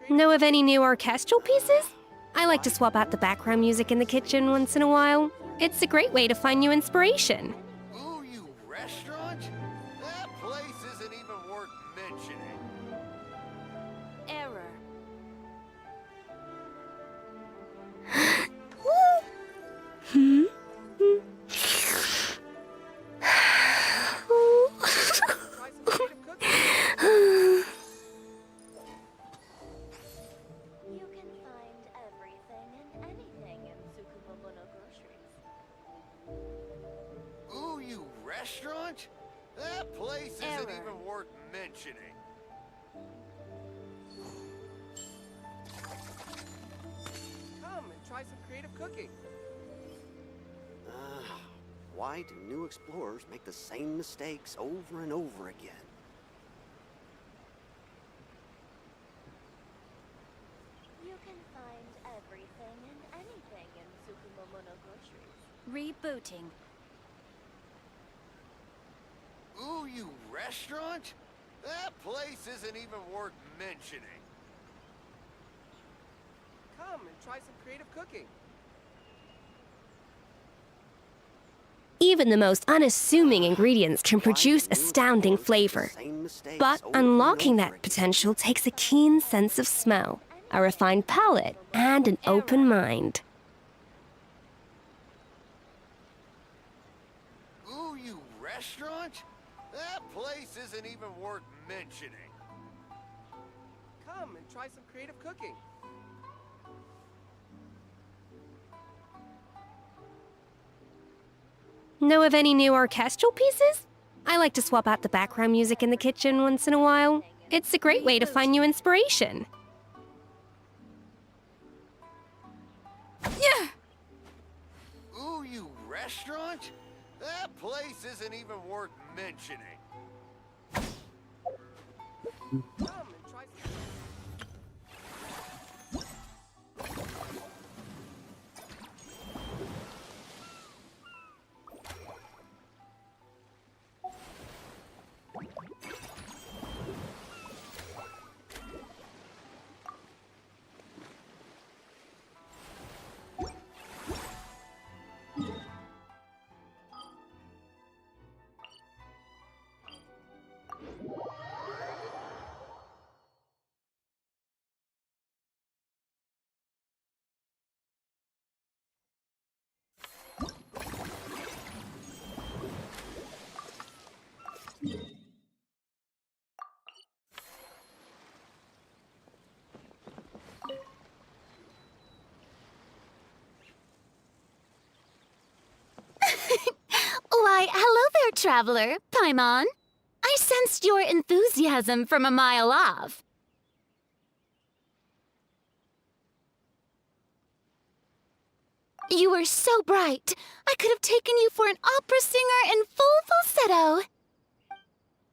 Know of any new orchestral pieces? I like to swap out the background music in the kitchen once in a while. It's a great way to find new inspiration. Ooh, you restaurant? That place isn't even worth mentioning. Error. Hmm? You can find everything and anything in Tsukumomono groceries. Ooh, you restaurant? That place isn't Error. even worth mentioning. Come and try some creative cooking. Why do new explorers make the same mistakes over and over again? You can find everything and anything in Tsukumomono groceries. Rebooting. Ooh, you restaurant? That place isn't even worth mentioning. Come and try some creative cooking. Even the most unassuming ingredients can produce astounding flavor. But unlocking that potential takes a keen sense of smell, a refined palate, and an open mind. Ooh, you restaurant? That place isn't even worth mentioning. Come and try some creative cooking. Know of any new orchestral pieces? I like to swap out the background music in the kitchen once in a while. It's a great way to find new inspiration. Yeah. Ooh, you restaurant? That place isn't even worth mentioning. Come and try some... Why, hello there, traveler, Paimon. I sensed your enthusiasm from a mile off. You were so bright, I could have taken you for an opera singer in full falsetto.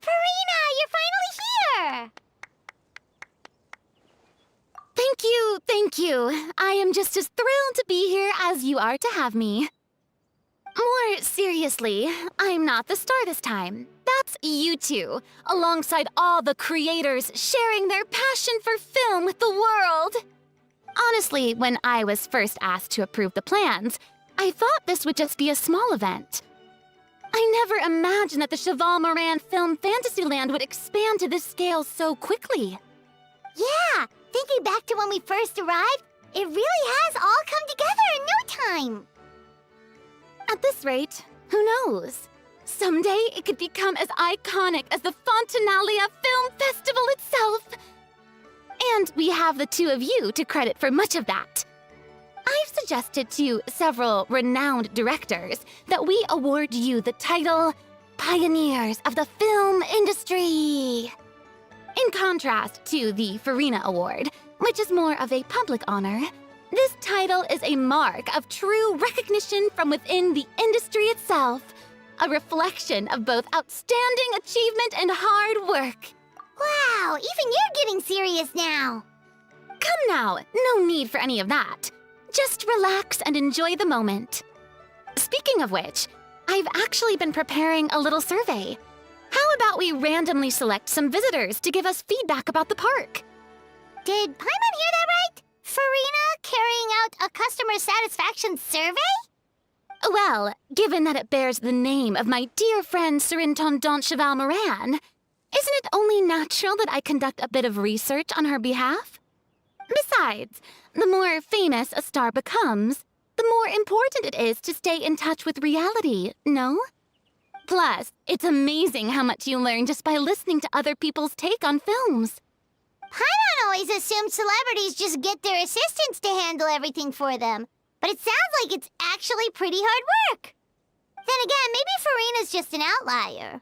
Farina, you're finally here! Thank you. I am just as thrilled to be here as you are to have me. More seriously, I'm not the star this time. That's you two, alongside all the creators sharing their passion for film with the world. Honestly, when I was first asked to approve the plans, I thought this would just be a small event. I never imagined that the Cheval Moran Film Fantasyland would expand to this scale so quickly. Yeah, thinking back to when we first arrived, it really has all come together in no time. At this rate, who knows? Someday it could become as iconic as the Fontanalia Film Festival itself. And we have the two of you to credit for much of that. I've suggested to several renowned directors that we award you the title Pioneers of the Film Industry. In contrast to the Farina Award, which is more of a public honor, this title is a mark of true recognition from within the industry itself, a reflection of both outstanding achievement and hard work. Wow, even you're getting serious now. Come now, no need for any of that. Just relax and enjoy the moment. Speaking of which, I've actually been preparing a little survey. How about we randomly select some visitors to give us feedback about the park? Did Paimon hear that right? Farina carrying out a customer satisfaction survey? Well, given that it bears the name of my dear friend Surintendant Cheval Moran, isn't it only natural that I conduct a bit of research on her behalf? Besides, the more famous a star becomes, the more important it is to stay in touch with reality, no? Plus, it's amazing how much you learn just by listening to other people's take on films. Paimon always assumed celebrities just get their assistants to handle everything for them. But it sounds like it's actually pretty hard work. Then again, maybe Farina's just an outlier.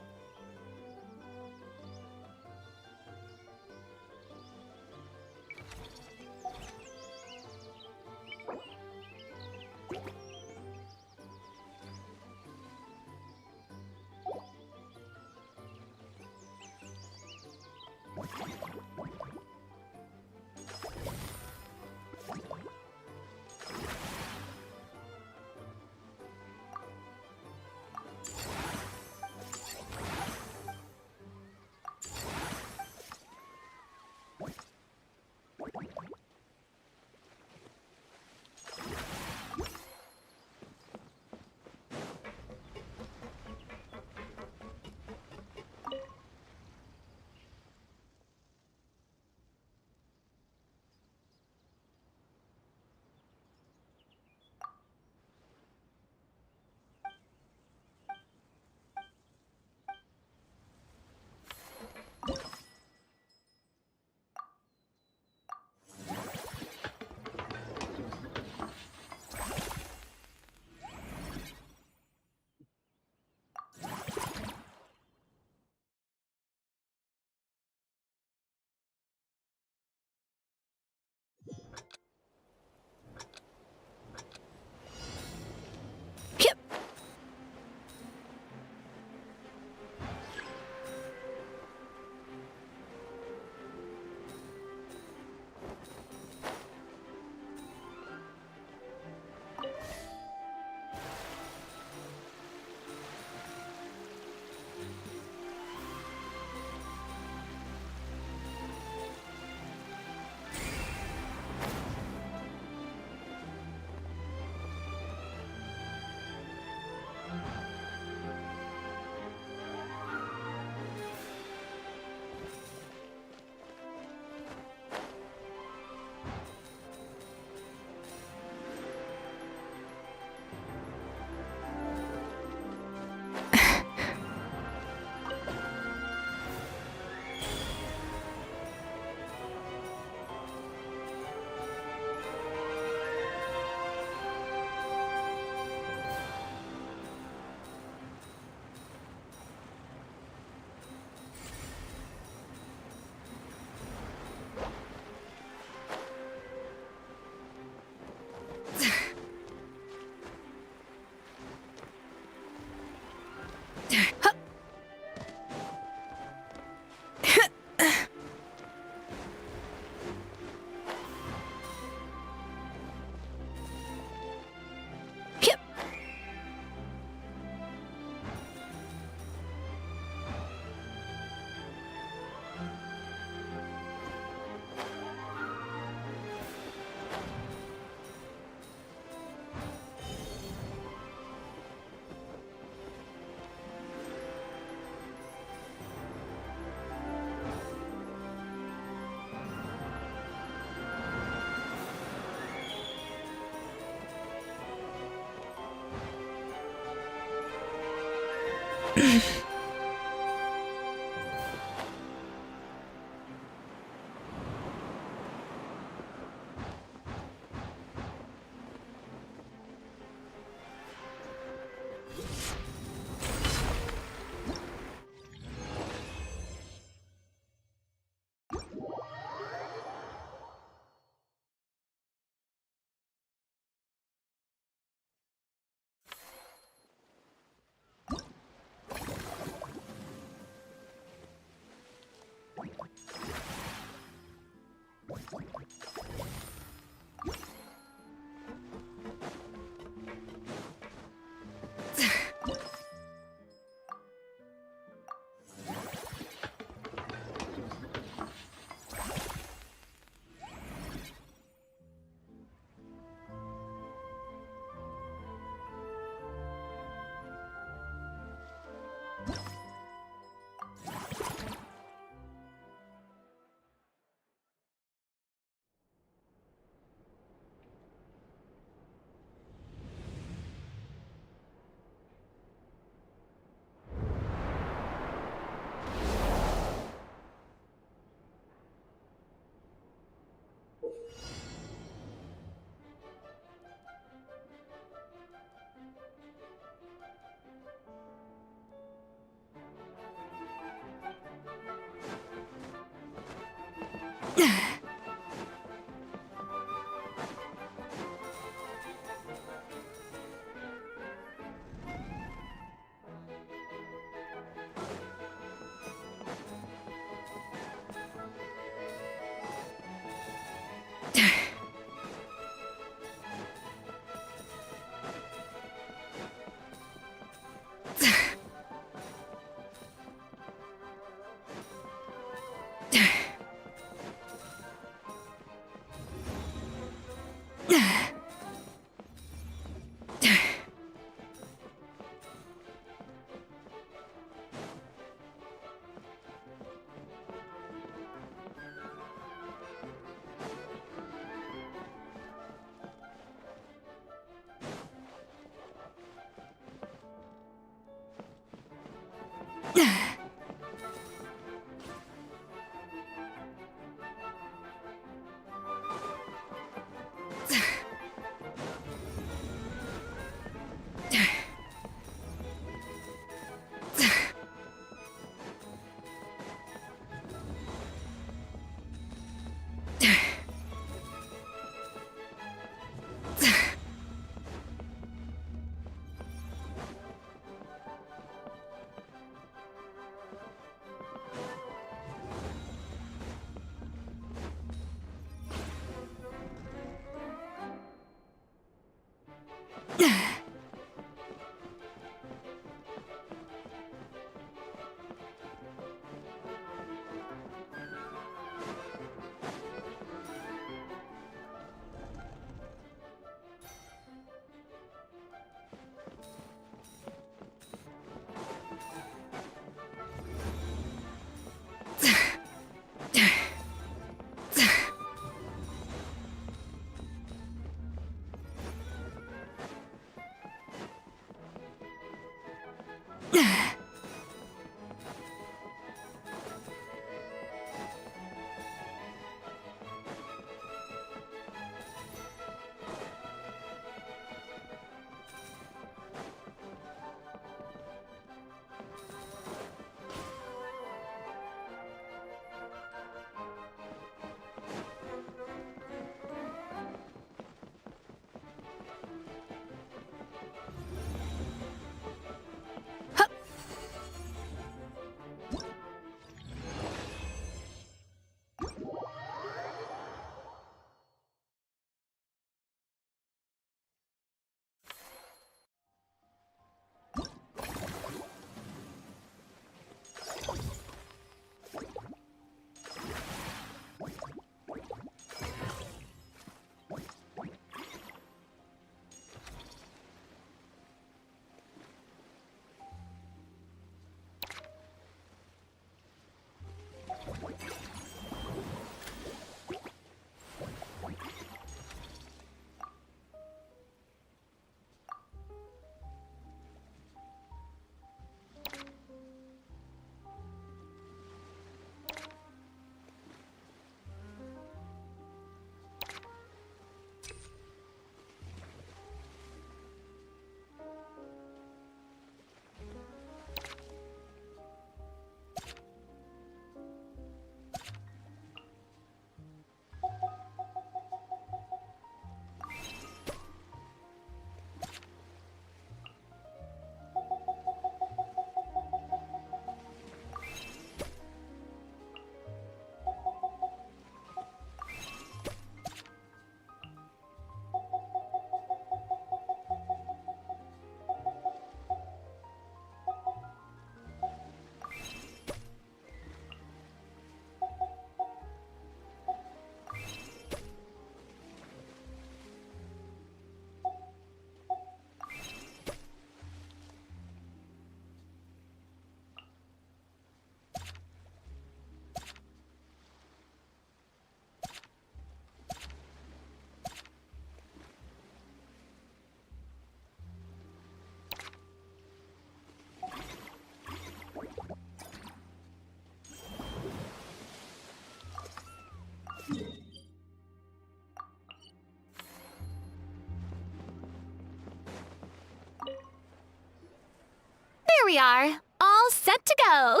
we are, all set to go.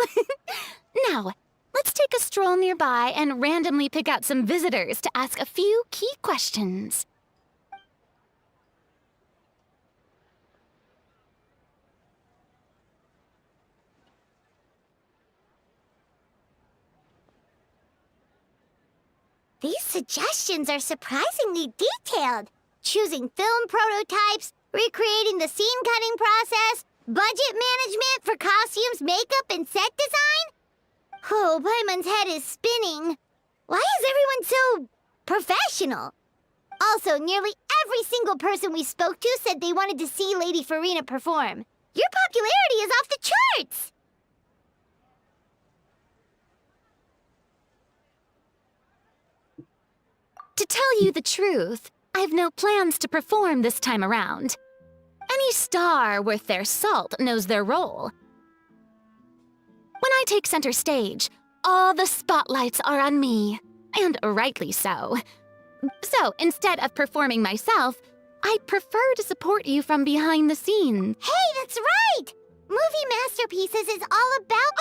Now, let's take a stroll nearby and randomly pick out some visitors to ask a few key questions. These suggestions are surprisingly detailed. Choosing film prototypes, recreating the scene cutting process, budget management for costumes, makeup, and set design? Oh, Paimon's head is spinning. Why is everyone so professional? Also, nearly every single person we spoke to said they wanted to see Lady Farina perform. Your popularity is off the charts! To tell you the truth, I've no plans to perform this time around. Any star worth their salt knows their role. When I take center stage, all the spotlights are on me, and rightly so. So, instead of performing myself, I'd prefer to support you from behind the scenes. Hey, that's right! Movie Masterpieces is all about...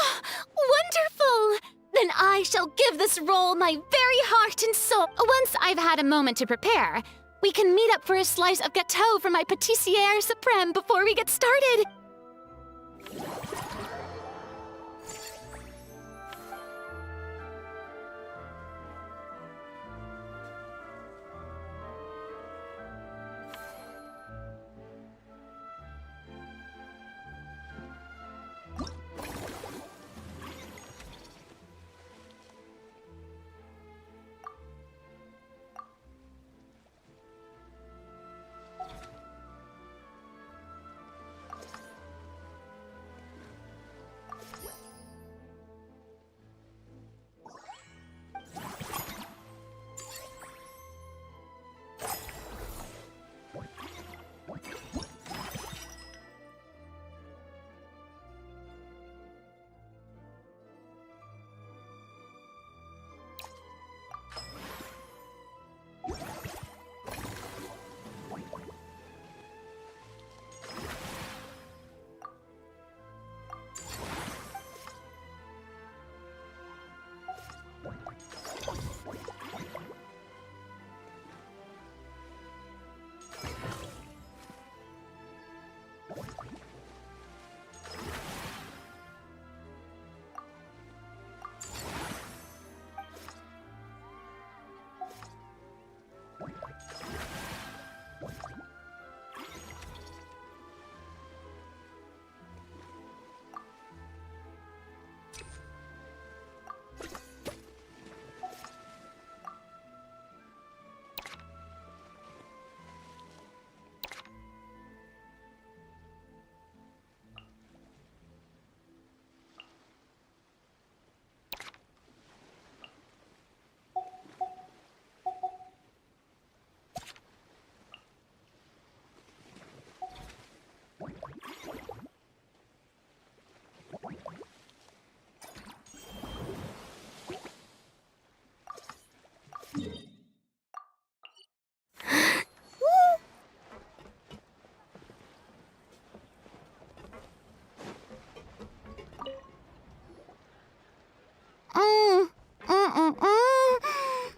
Wonderful! Then I shall give this role my very heart and soul. Once I've had a moment to prepare, we can meet up for a slice of gâteau from my pâtissière suprême before we get started.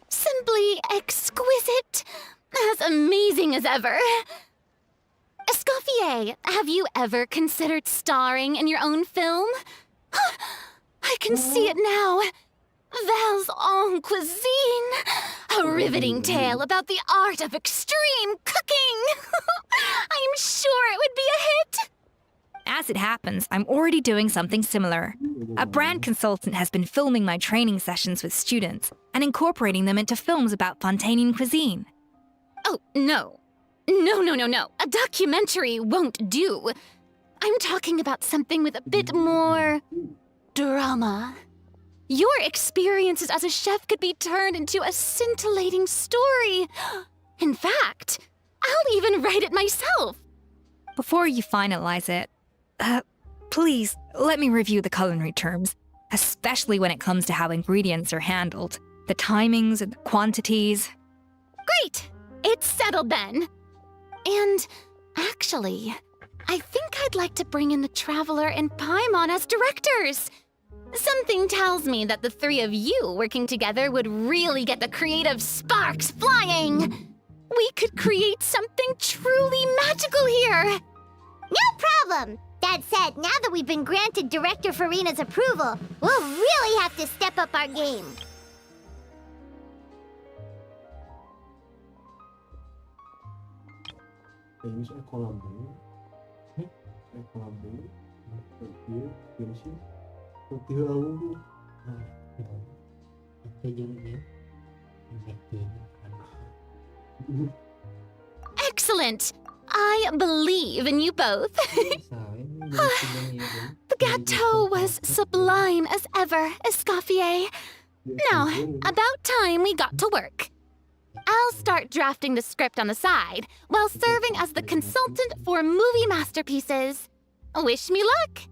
Simply exquisite. As amazing as ever. Escoffier, have you ever considered starring in your own film? I can see it now. Val's en cuisine. A riveting tale about the art of extreme cooking. I'm sure it would be a hit. As it happens, I'm already doing something similar. A brand consultant has been filming my training sessions with students and incorporating them into films about Fontanian cuisine. Oh, no. No. A documentary won't do. I'm talking about something with a bit more drama. Your experiences as a chef could be turned into a scintillating story. In fact, I'll even write it myself. Before you finalize it, please let me review the culinary terms, especially when it comes to how ingredients are handled, the timings and the quantities. Great! It's settled then. And actually, I think I'd like to bring in the Traveler and Paimon as directors. Something tells me that the three of you working together would really get the creative sparks flying. We could create something truly magical here. No problem! That said, now that we've been granted Director Farina's approval, we'll really have to step up our game. Ini saya kolam dulu. Saya kolam dulu. Dia Genshin. Nanti aku. Nah, itu jadi. Excellent! I believe in you both. The gâteau was sublime as ever, Escoffier. Now, about time we got to work. I'll start drafting the script on the side while serving as the consultant for movie masterpieces. Wish me luck!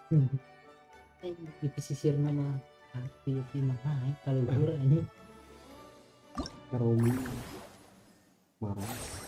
Di pesisir nama Filipina kalau gue ini Karomi marah.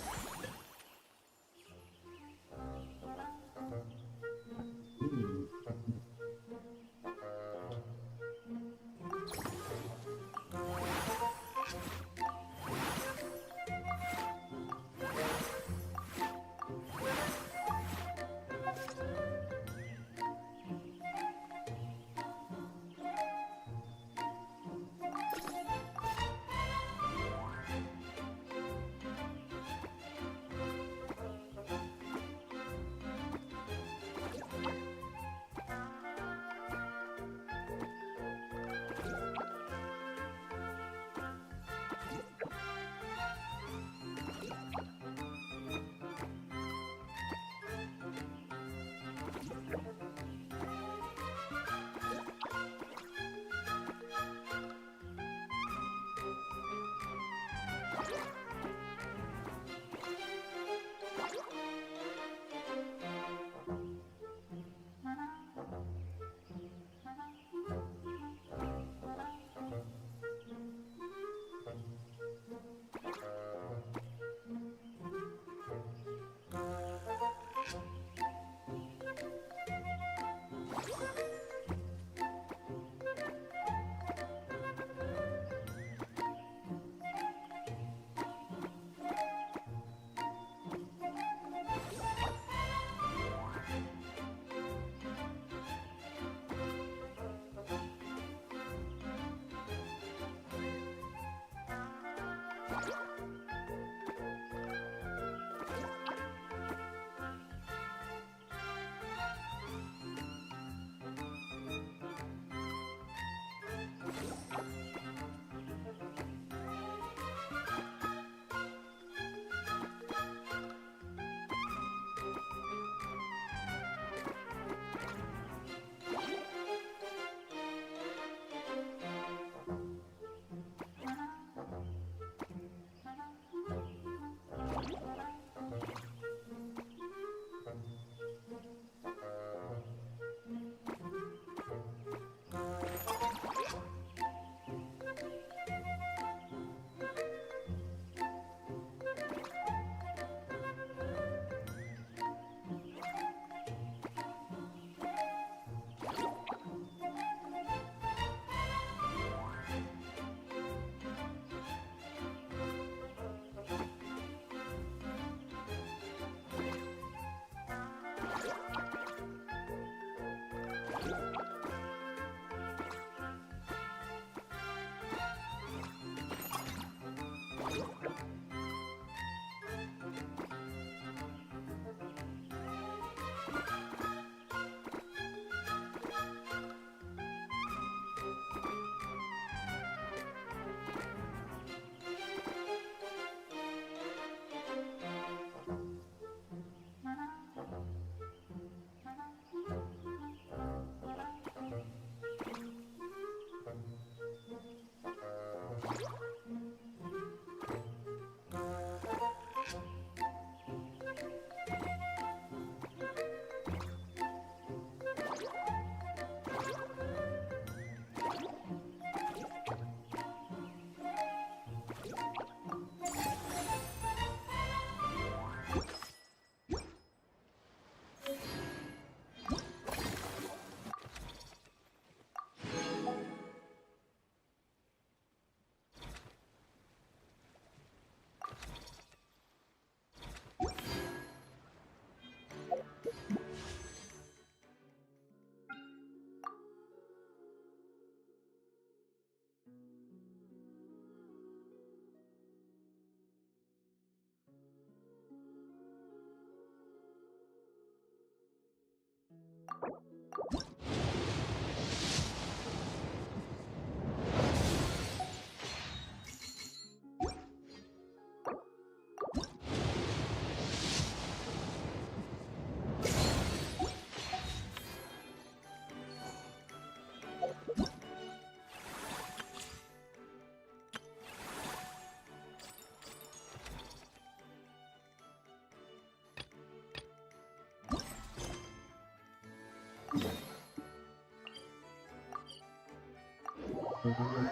dengan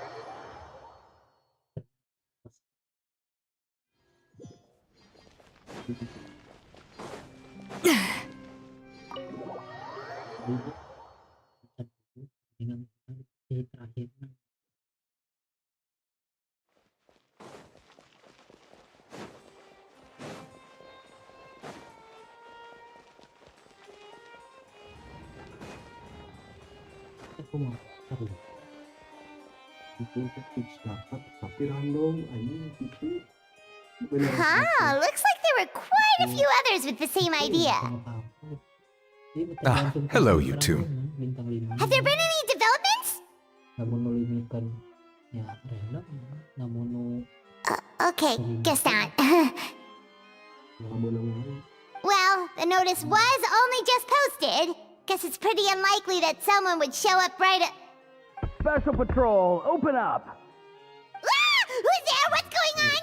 terakhir. Aku mau tahu. Itu dapat tapi random anjing gitu. Huh, looks like there were quite a few others with the same idea. Ah, hello, you two. Have there been any developments? Okay, guess not. Well, the notice was only just posted. Guess it's pretty unlikely that someone would show up right at... Special Patrol, open up! Ah! Who's there? What's going on?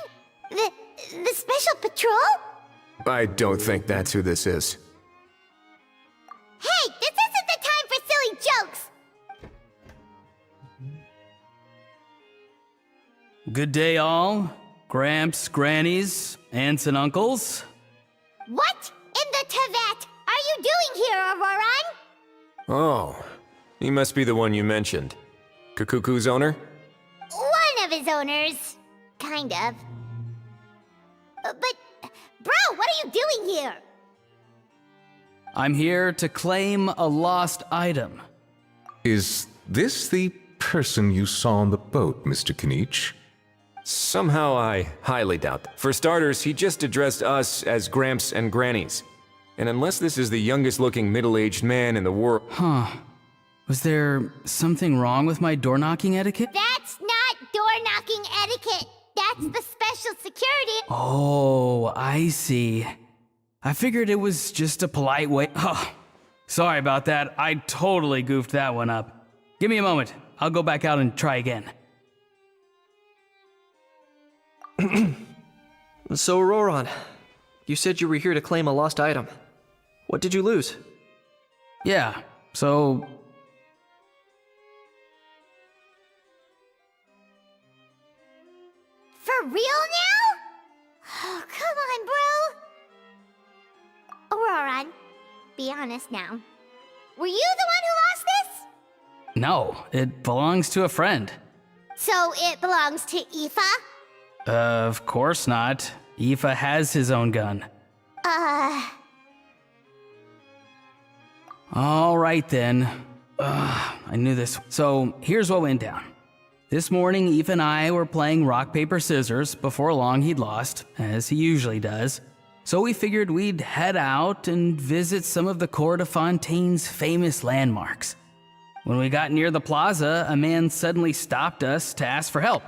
The Special Patrol? I don't think that's who this is. Hey, this isn't the time for silly jokes! Good day, all. Gramps, grannies, aunts, and uncles. What in the Tevat are you doing here, Auroran? Oh, he must be the one you mentioned. Kukuku's owner? One of his owners. Kind of. But, bro, what are you doing here? I'm here to claim a lost item. Is this the person you saw on the boat, Mr. Kinich? Somehow I highly doubt that. For starters, he just addressed us as Gramps and Grannies. And unless this is the youngest looking middle-aged man in the world... Huh. Was there something wrong with my door-knocking etiquette? That's not door-knocking etiquette. That's the special security. Oh, I see. I figured it was just a polite way... Oh, sorry about that. I totally goofed that one up. Give me a moment. I'll go back out and try again. So, Auroran, you said you were here to claim a lost item. What did you lose? Yeah, so... For real now? Oh, come on, bro. Auroran, be honest now. Were you the one who lost this? No, it belongs to a friend. So it belongs to Aoife? Of course not. Aoife has his own gun. All right then. I knew this. So here's what went down. This morning, Aoife and I were playing rock, paper, scissors. Before long, he'd lost, as he usually does. So we figured we'd head out and visit some of the Cour de Fontaine's famous landmarks. When we got near the plaza, a man suddenly stopped us to ask for help.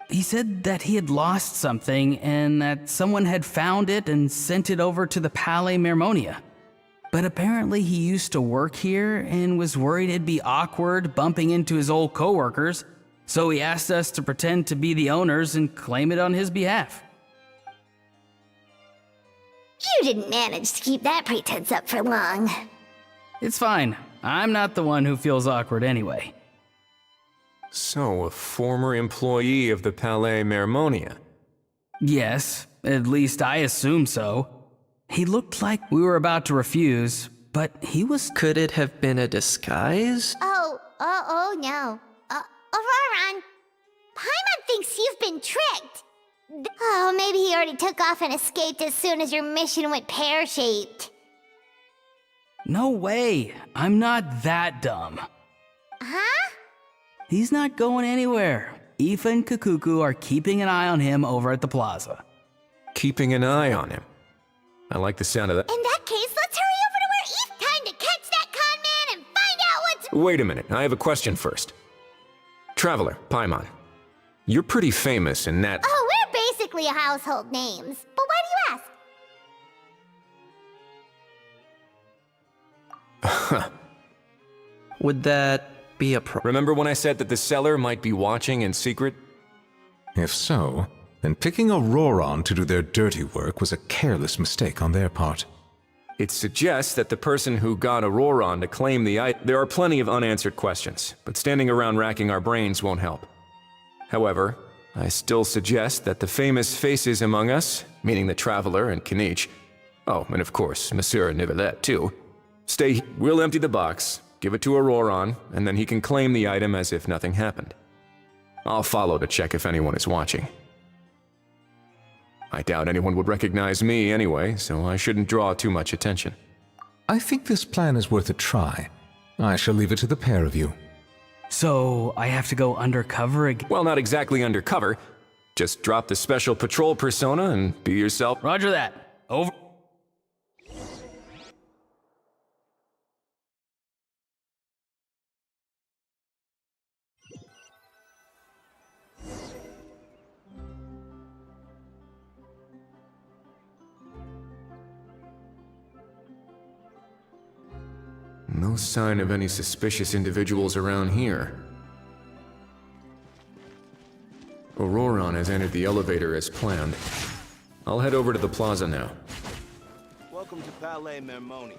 He said that he had lost something and that someone had found it and sent it over to the Palais Mermonia. But apparently he used to work here and was worried it'd be awkward bumping into his old coworkers, so he asked us to pretend to be the owners and claim it on his behalf. You didn't manage to keep that pretense up for long. It's fine. I'm not the one who feels awkward anyway. So, a former employee of the Palais Mermonia. Yes, at least I assume so. He looked like we were about to refuse, but he was... Could it have been a disguise? Oh no. Auroran, Paimon thinks you've been tricked. Oh, maybe he already took off and escaped as soon as your mission went pear-shaped. No way. I'm not that dumb. Huh? He's not going anywhere. Aoife and Kukuku are keeping an eye on him over at the plaza. Keeping an eye on him. I like the sound of that. In that case, let's hurry over to where Aoife time to catch that con man and find out what's... Wait a minute, I have a question first. Traveler, Paimon. You're pretty famous in that... Oh, we're basically household names. But why do you ask? Would that be a Remember when I said that the seller might be watching in secret? If so, then picking Auroran to do their dirty work was a careless mistake on their part. It suggests that the person who got Auroron to claim the item. There are plenty of unanswered questions, but standing around racking our brains won't help. However, I still suggest that the famous faces among us, meaning the Traveler and Kinich, oh, and of course, Monsieur Nivelet too, stay. We'll empty the box, give it to Auroron, and then he can claim the item as if nothing happened. I'll follow to check if anyone is watching. I doubt anyone would recognize me anyway, so I shouldn't draw too much attention. I think this plan is worth a try. I shall leave it to the pair of you. So, I have to go undercover again? Well, not exactly undercover. Just drop the special patrol persona and be yourself. Roger that. Over. No sign of any suspicious individuals around here. Auroron has entered the elevator as planned. I'll head over to the plaza now. Welcome to Palais Mermonia.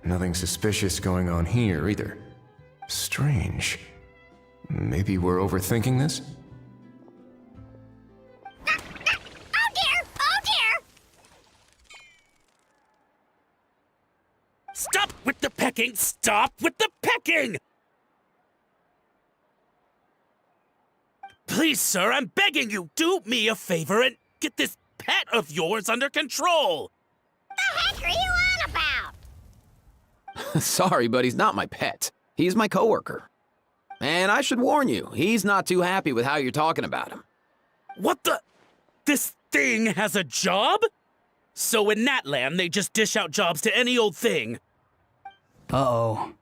Nothing suspicious going on here, either. Strange. Maybe we're overthinking this? Oh dear! Oh dear! Stop with the pecking! Stop with the pecking! Please, sir, I'm begging you, do me a favor and get this pet of yours under control! The heck are you on about? Sorry, but he's not my pet. He's my coworker. And I should warn you, he's not too happy with how you're talking about him. What the? This thing has a job? So in Natland, they just dish out jobs to any old thing. Uh-oh.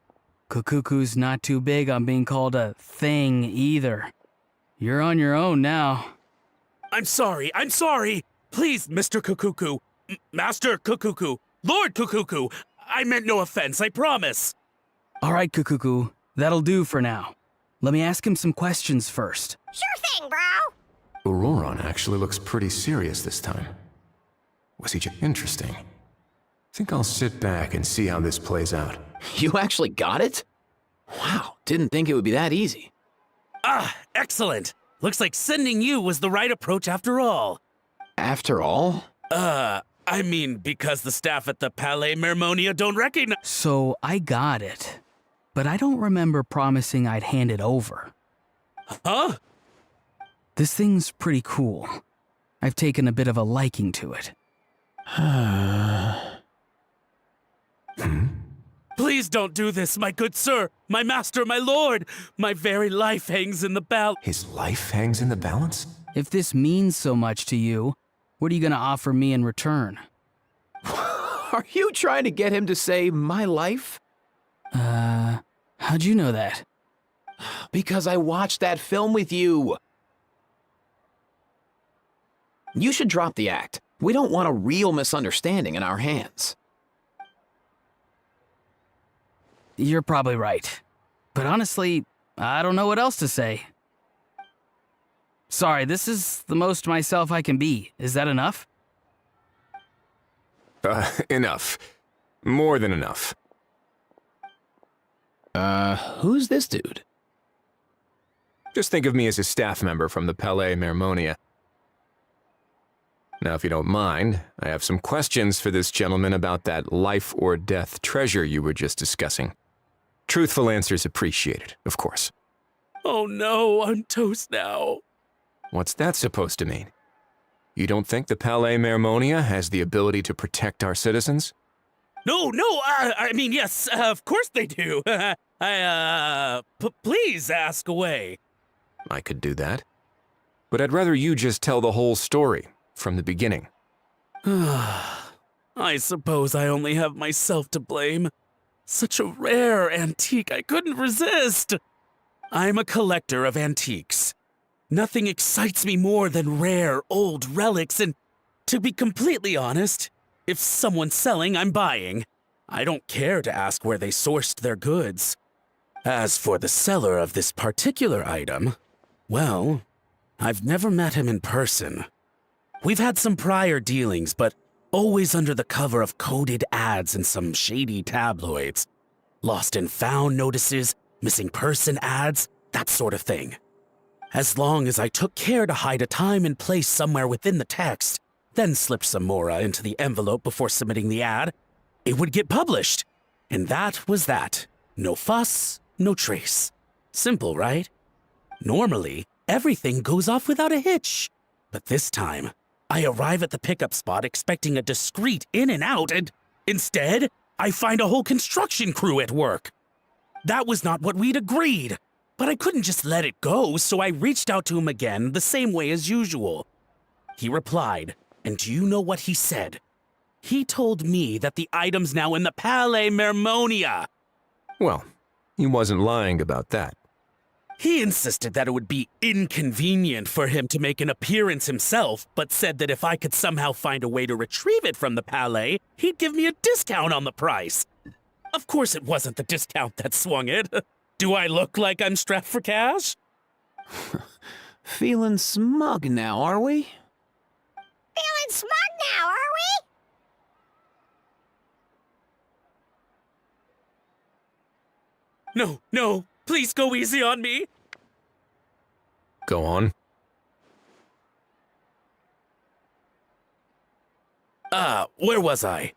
Kukuku's not too big on being called a thing either. You're on your own now. I'm sorry. Please, Mr. Kukuku. Master Kukuku. Lord Kukuku. I meant no offense, I promise. All right, Kukuku. That'll do for now. Let me ask him some questions first. Sure thing, bro. Auroron actually looks pretty serious this time. Was he just interesting? Think I'll sit back and see how this plays out. You actually got it? Wow, didn't think it would be that easy. Ah, excellent. Looks like sending you was the right approach after all. After all? I mean, because the staff at the Palais Mermonia don't recognize— So, I got it. But I don't remember promising I'd hand it over. Huh? This thing's pretty cool. I've taken a bit of a liking to it. Please don't do this, my good sir, my master, my lord. My very life hangs in the balance. His life hangs in the balance? If this means so much to you, what are you gonna offer me in return? Are you trying to get him to say my life? How'd you know that? Because I watched that film with you. You should drop the act. We don't want a real misunderstanding in our hands. You're probably right. But honestly, I don't know what else to say. Sorry, this is the most myself I can be. Is that enough? Enough. More than enough. Who's this dude? Just think of me as a staff member from the Palais Mermonia. Now, if you don't mind, I have some questions for this gentleman about that life or death treasure you were just discussing. Truthful answers appreciated, of course. Oh no, I'm toast now. What's that supposed to mean? You don't think the Palais Mermonia has the ability to protect our citizens? No, I mean, yes, of course they do. Please ask away. I could do that. But I'd rather you just tell the whole story, from the beginning. I suppose I only have myself to blame. Such a rare antique, I couldn't resist. I'm a collector of antiques. Nothing excites me more than rare, old relics, and to be completely honest, if someone's selling, I'm buying. I don't care to ask where they sourced their goods. As for the seller of this particular item, well, I've never met him in person. We've had some prior dealings, but always under the cover of coded ads in some shady tabloids. Lost and found notices, missing person ads, that sort of thing. As long as I took care to hide a time and place somewhere within the text, then slipped some mora into the envelope before submitting the ad, it would get published. And that was that. No fuss, no trace. Simple, right? Normally, everything goes off without a hitch. But this time, I arrive at the pickup spot expecting a discreet in and out, and instead, I find a whole construction crew at work. That was not what we'd agreed, but I couldn't just let it go, so I reached out to him again the same way as usual. He replied, and do you know what he said? He told me that the item's now in the Palais Mermonia. Well, he wasn't lying about that. He insisted that it would be inconvenient for him to make an appearance himself, but said that if I could somehow find a way to retrieve it from the Palais, he'd give me a discount on the price. Of course it wasn't the discount that swung it. Do I look like I'm strapped for cash? Feeling smug now, are we? Feeling smug now, are we? No, please go easy on me. Go on. Where was I?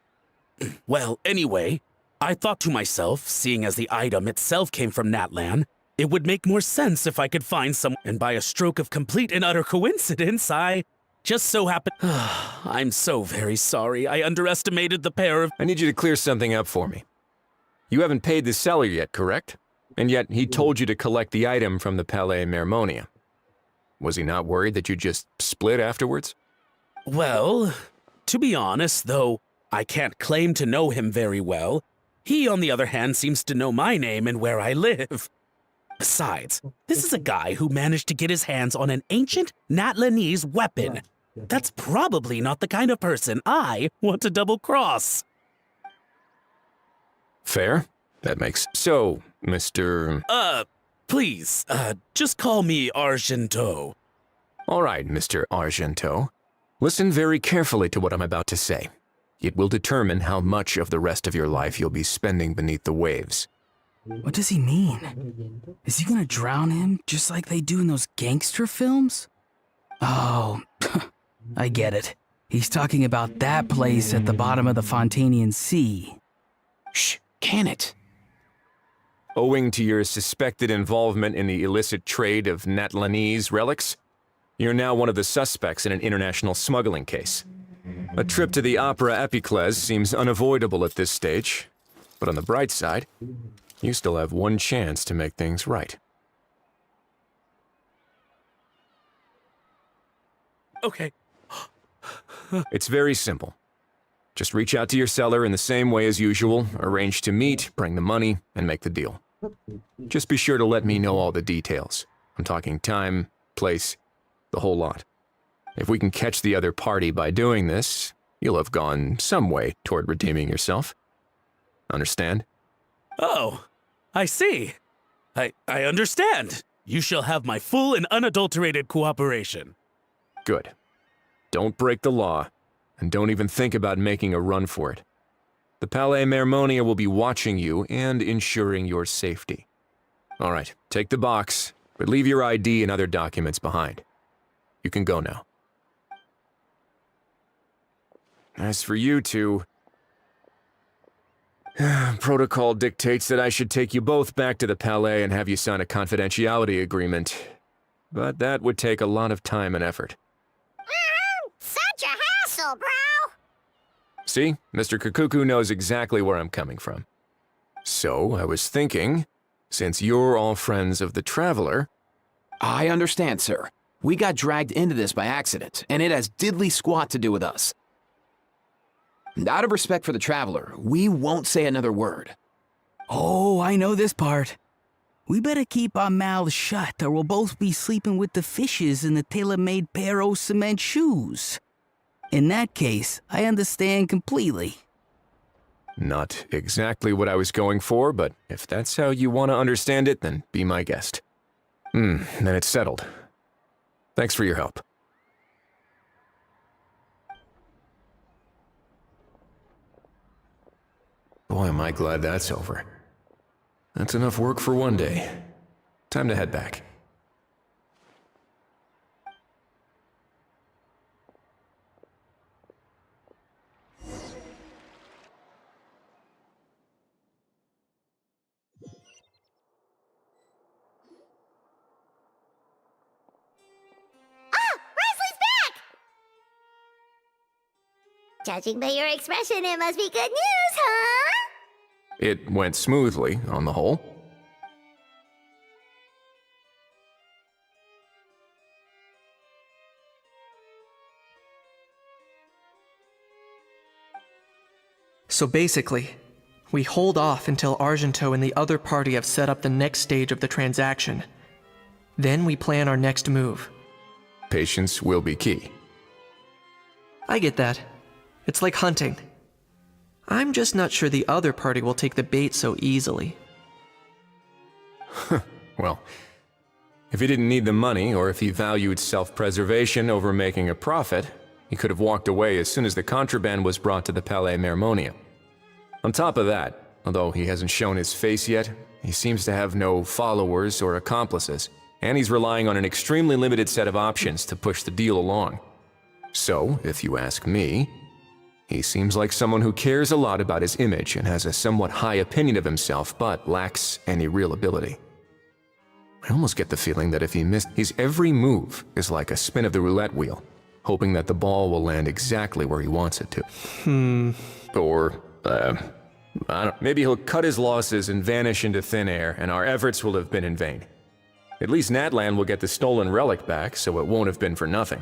Well, anyway, I thought to myself, seeing as the item itself came from Natlan, it would make more sense if I could find some, and by a stroke of complete and utter coincidence, I just so happened. I'm so very sorry. I underestimated the pair of. I need you to clear something up for me. You haven't paid the seller yet, correct? And yet he told you to collect the item from the Palais Mermonia. Was he not worried that you just split afterwards? Well, to be honest, though I can't claim to know him very well, he, on the other hand, seems to know my name and where I live. Besides, this is a guy who managed to get his hands on an ancient Natlanese weapon. That's probably not the kind of person I want to double-cross. Fair. That makes... So, Mr... Please, just call me Argento. All right, Mr. Argento. Listen very carefully to what I'm about to say. It will determine how much of the rest of your life you'll be spending beneath the waves. What does he mean? Is he gonna drown him just like they do in those gangster films? Oh, I get it. He's talking about that place at the bottom of the Fontanian Sea. Shh, can it? Owing to your suspected involvement in the illicit trade of Natlanese relics, you're now one of the suspects in an international smuggling case. A trip to the Opera Epiclese seems unavoidable at this stage, but on the bright side, you still have one chance to make things right. Okay. It's very simple. Just reach out to your seller in the same way as usual, arrange to meet, bring the money, and make the deal. Just be sure to let me know all the details. I'm talking time, place, the whole lot. If we can catch the other party by doing this, you'll have gone some way toward redeeming yourself. Understand? Oh, I see. I understand. You shall have my full and unadulterated cooperation. Good. Don't break the law, and don't even think about making a run for it. The Palais Mermonia will be watching you and ensuring your safety. All right, take the box, but leave your ID and other documents behind. You can go now. As for you two, protocol dictates that I should take you both back to the Palais and have you sign a confidentiality agreement. But that would take a lot of time and effort. Such a hassle, bro! See, Mr. Kakuku knows exactly where I'm coming from. So, I was thinking, since you're all friends of the Traveler... I understand, sir. We got dragged into this by accident, and it has diddly squat to do with us. Out of respect for the traveler, we won't say another word. Oh, I know this part. We better keep our mouths shut or we'll both be sleeping with the fishes in the tailor-made pair of cement shoes. In that case, I understand completely. Not exactly what I was going for, but if that's how you want to understand it, then be my guest. Then it's settled. Thanks for your help. Boy, am I glad that's over. That's enough work for one day. Time to head back. Judging by your expression, it must be good news, huh? It went smoothly, on the whole. So basically, we hold off until Argento and the other party have set up the next stage of the transaction. Then we plan our next move. Patience will be key. I get that. It's like hunting. I'm just not sure the other party will take the bait so easily. Well, if he didn't need the money, or if he valued self-preservation over making a profit, he could have walked away as soon as the contraband was brought to the Palais Mermonia. On top of that, although he hasn't shown his face yet, he seems to have no followers or accomplices, and he's relying on an extremely limited set of options to push the deal along. So, if you ask me, he seems like someone who cares a lot about his image and has a somewhat high opinion of himself, but lacks any real ability. I almost get the feeling that if he missed, his every move is like a spin of the roulette wheel, hoping that the ball will land exactly where he wants it to. Or, I don't, maybe he'll cut his losses and vanish into thin air, and our efforts will have been in vain. At least Natlan will get the stolen relic back, so it won't have been for nothing.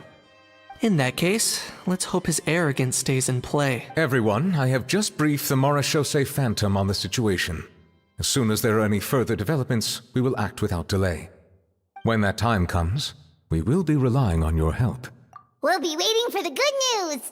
In that case, let's hope his arrogance stays in play. Everyone, I have just briefed the Marechaussee Phantom on the situation. As soon as there are any further developments, we will act without delay. When that time comes, we will be relying on your help. We'll be waiting for the good news.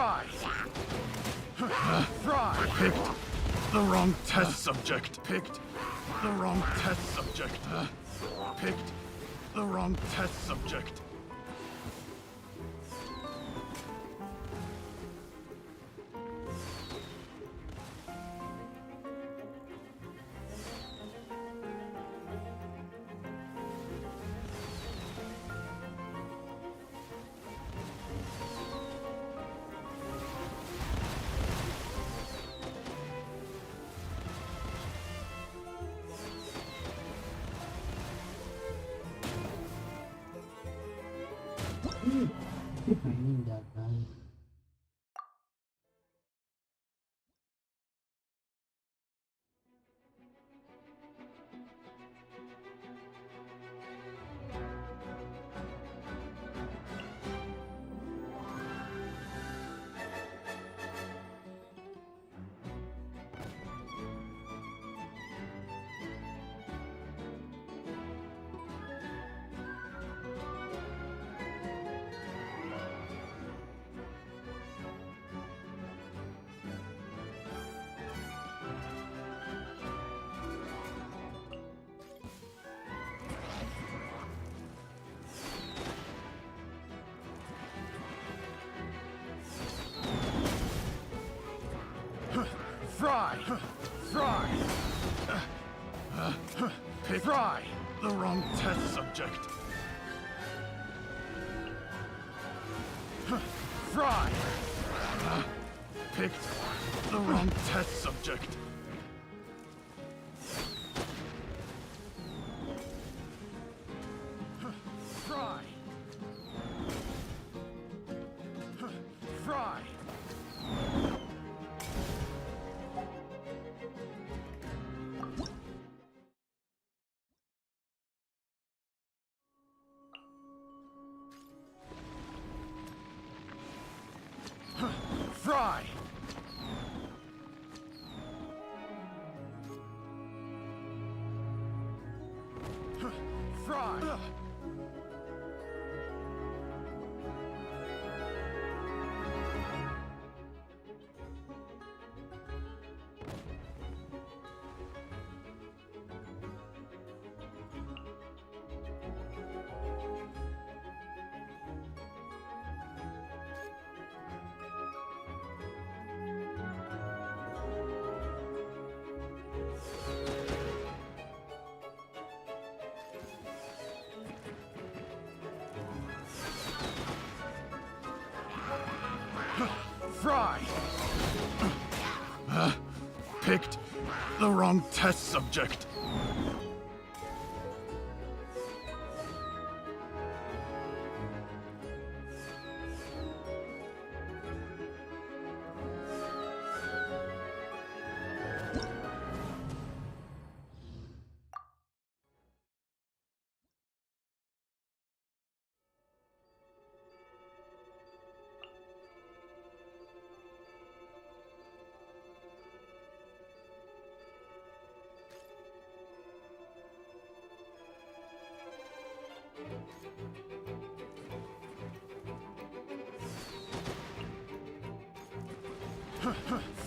Fry! Fry! Picked the wrong test subject. Picked the wrong test subject. Picked the wrong test subject. Ini datang. Fry! Fry! Pick Fry! The wrong test subject. Fry! Picked the wrong test subject. Fry! Fry! Fry! Fry! Fry! Picked the wrong test subject.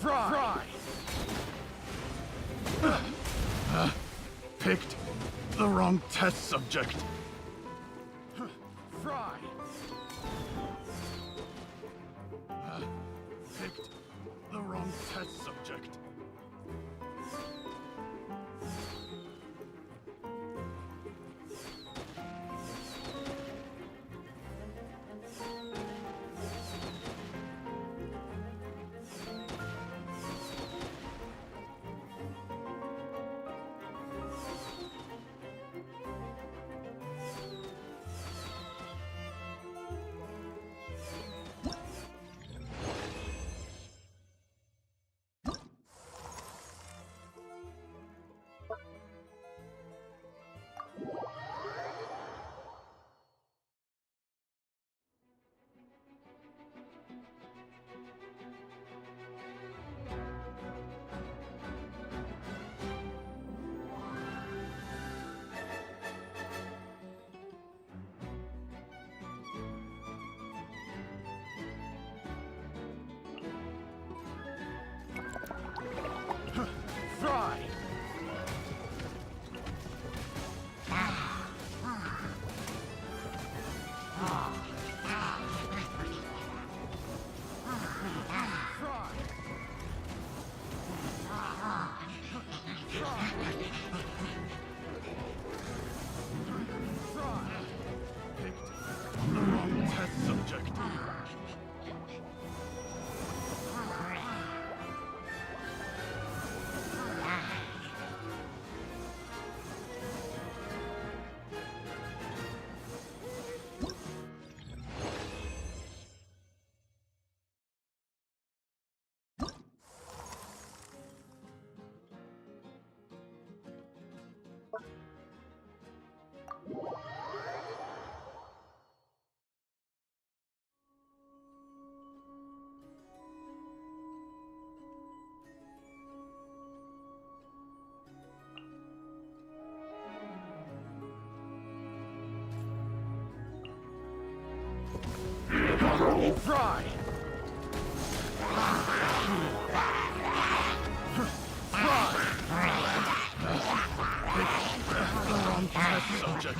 Fry! Picked the wrong test subject. Fry! Picked the wrong test subject. Fry! The wrong test subject.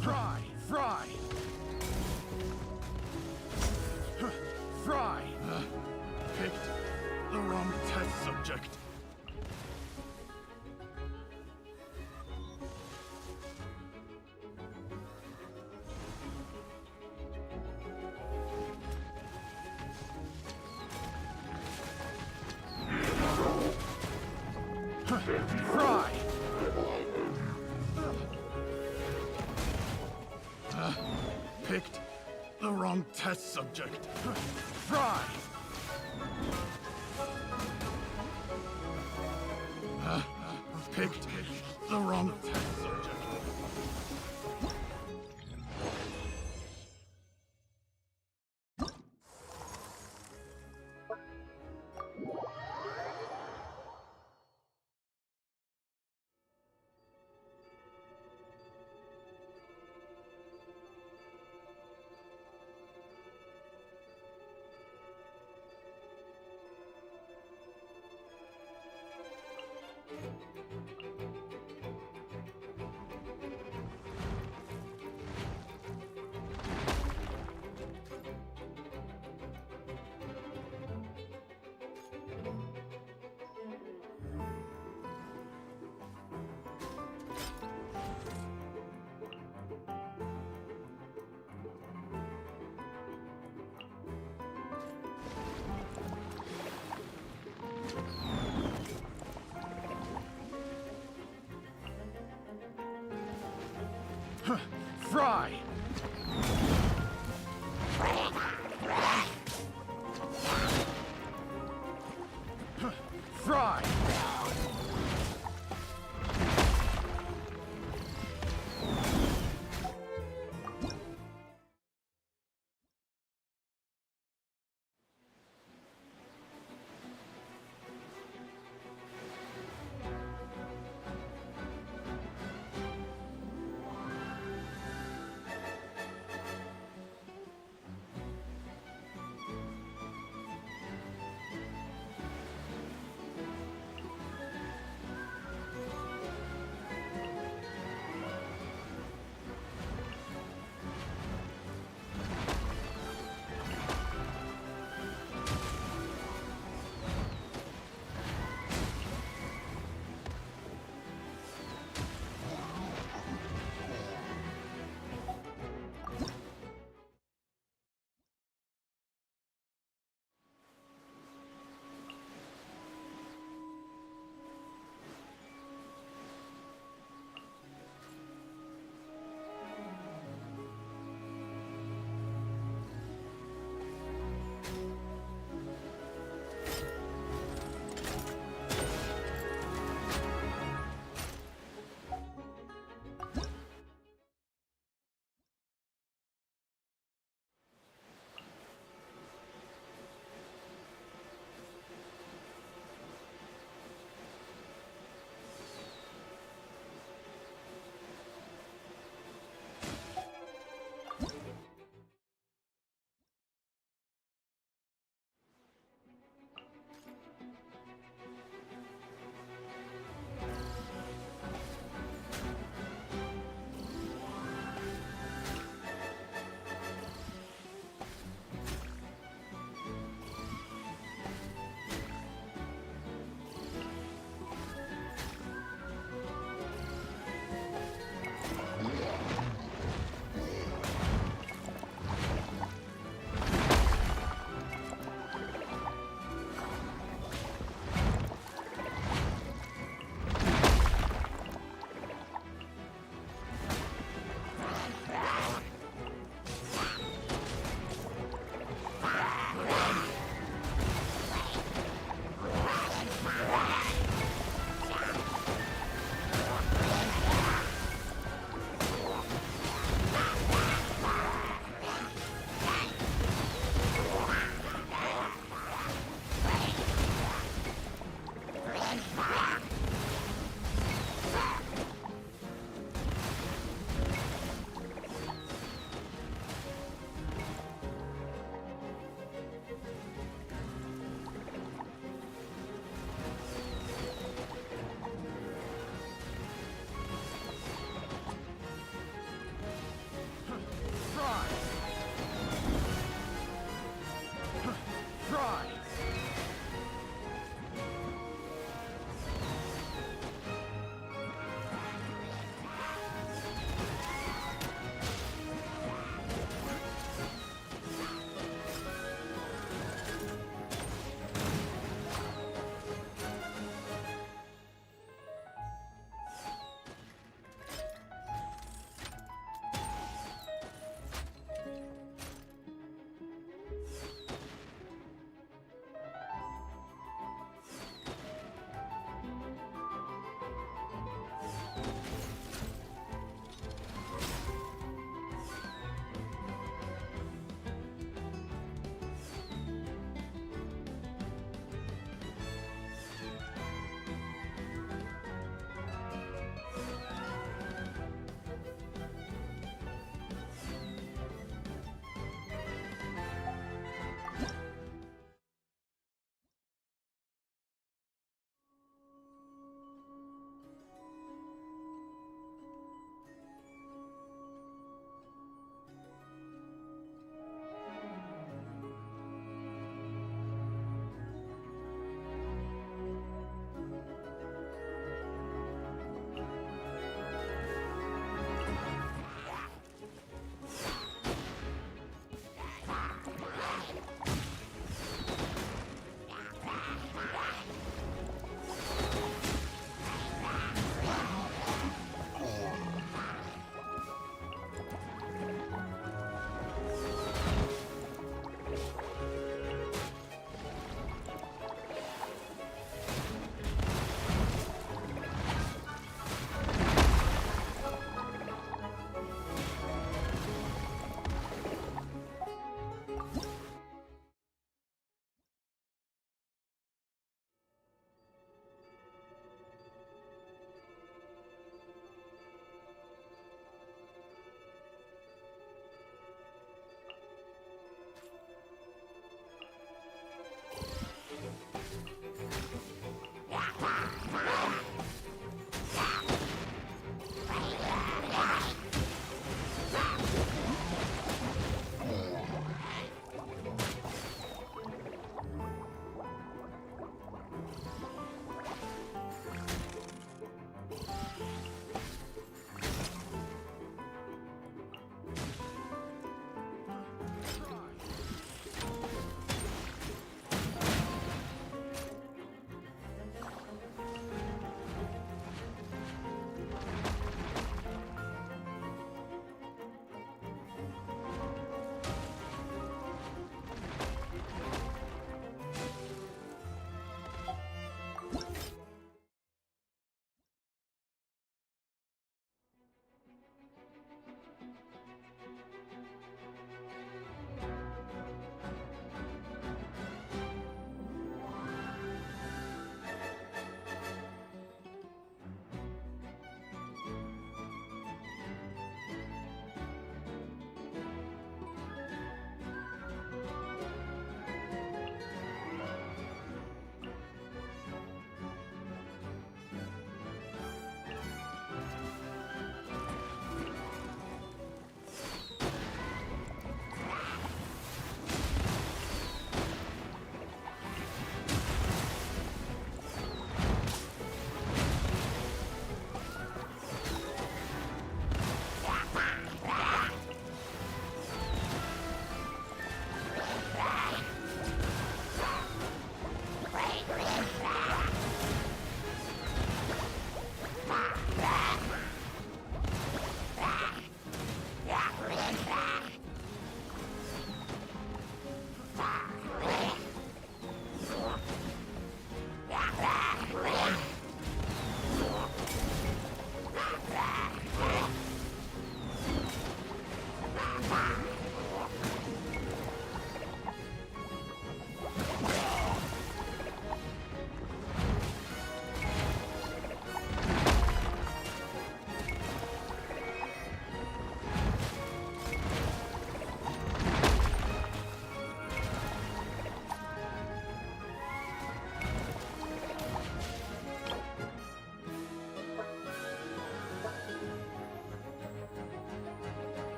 Fry! Fry! Fry! Picked the wrong test subject. Fry! Picked the wrong test subject. Fry! Picked the wrong test subject. Fry! try!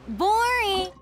Boring!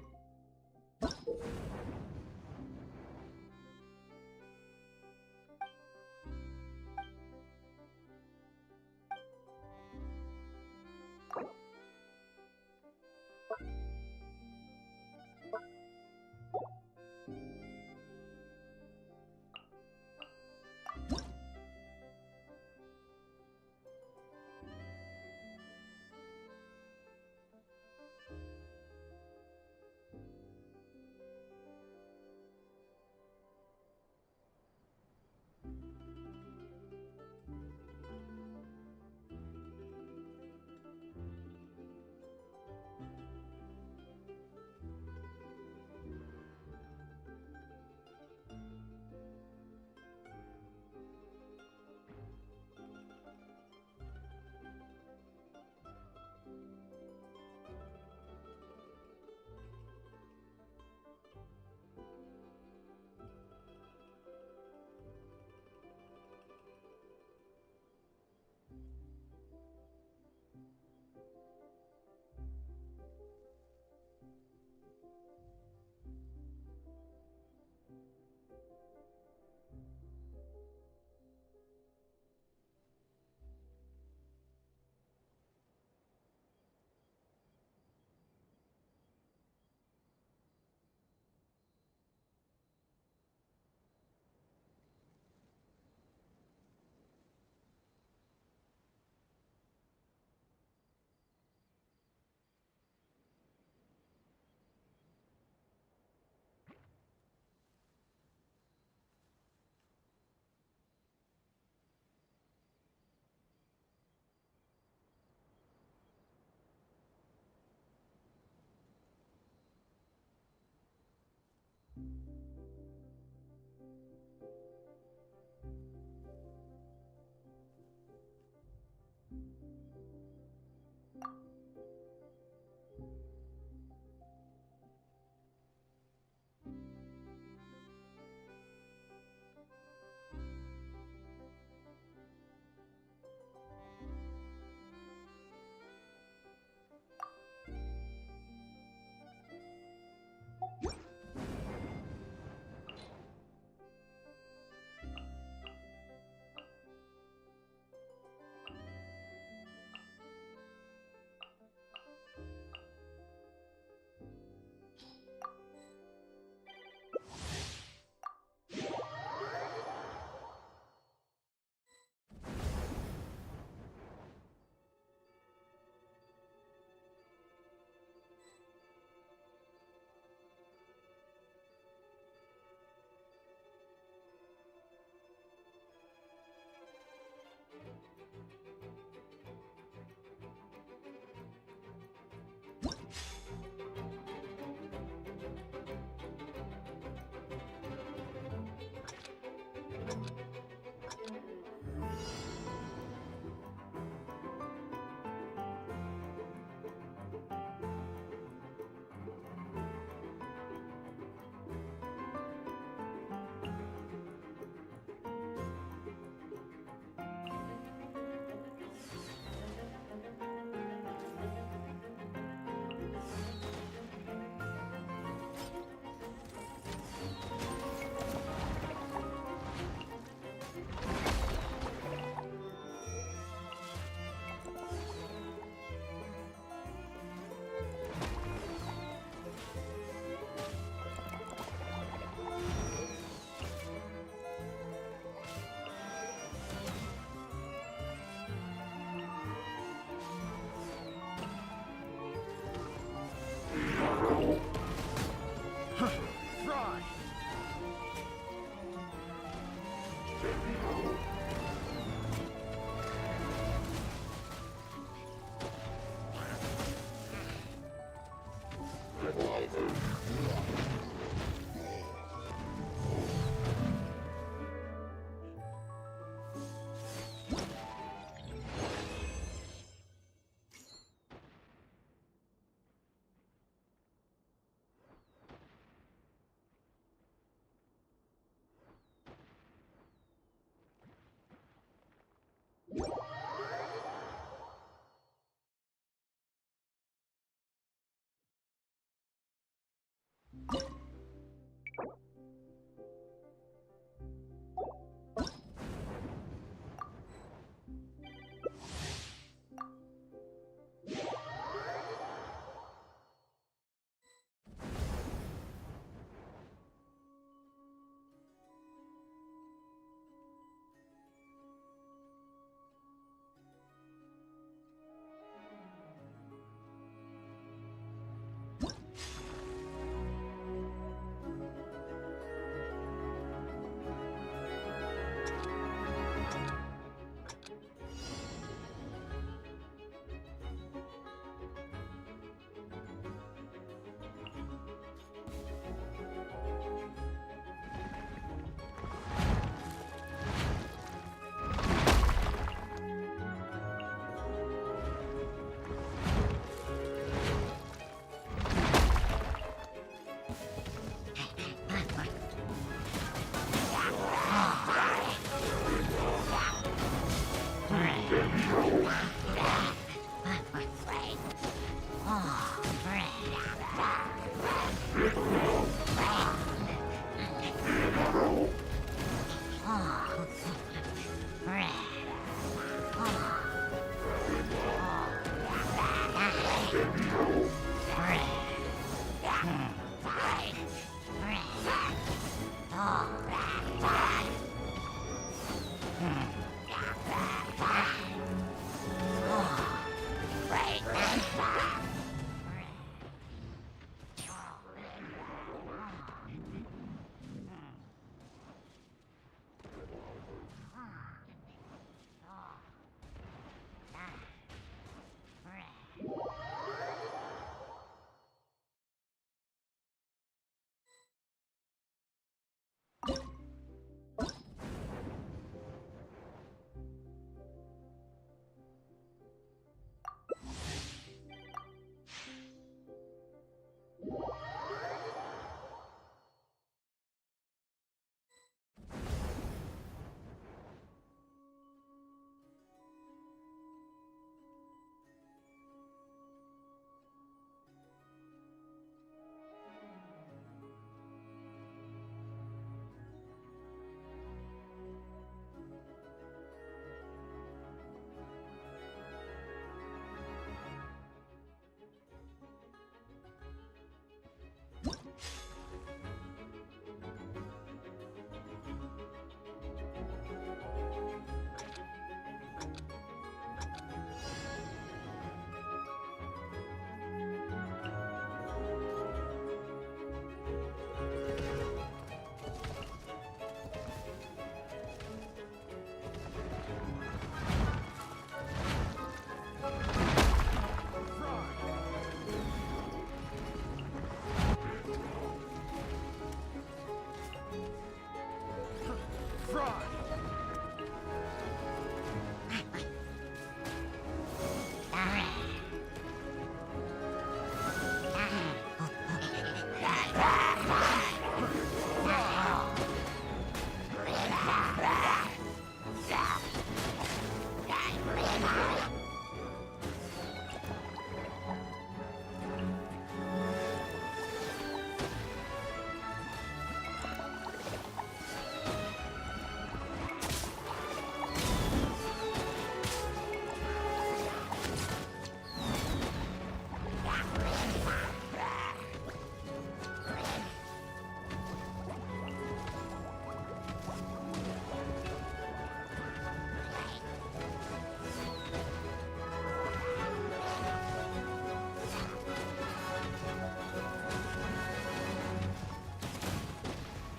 Try!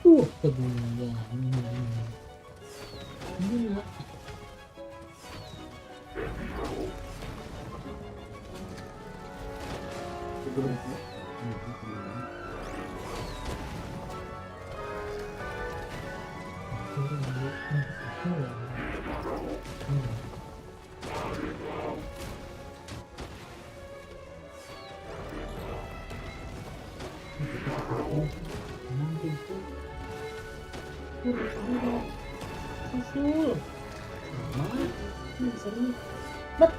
Kebunan. Gila. Susul. Seri. Bet.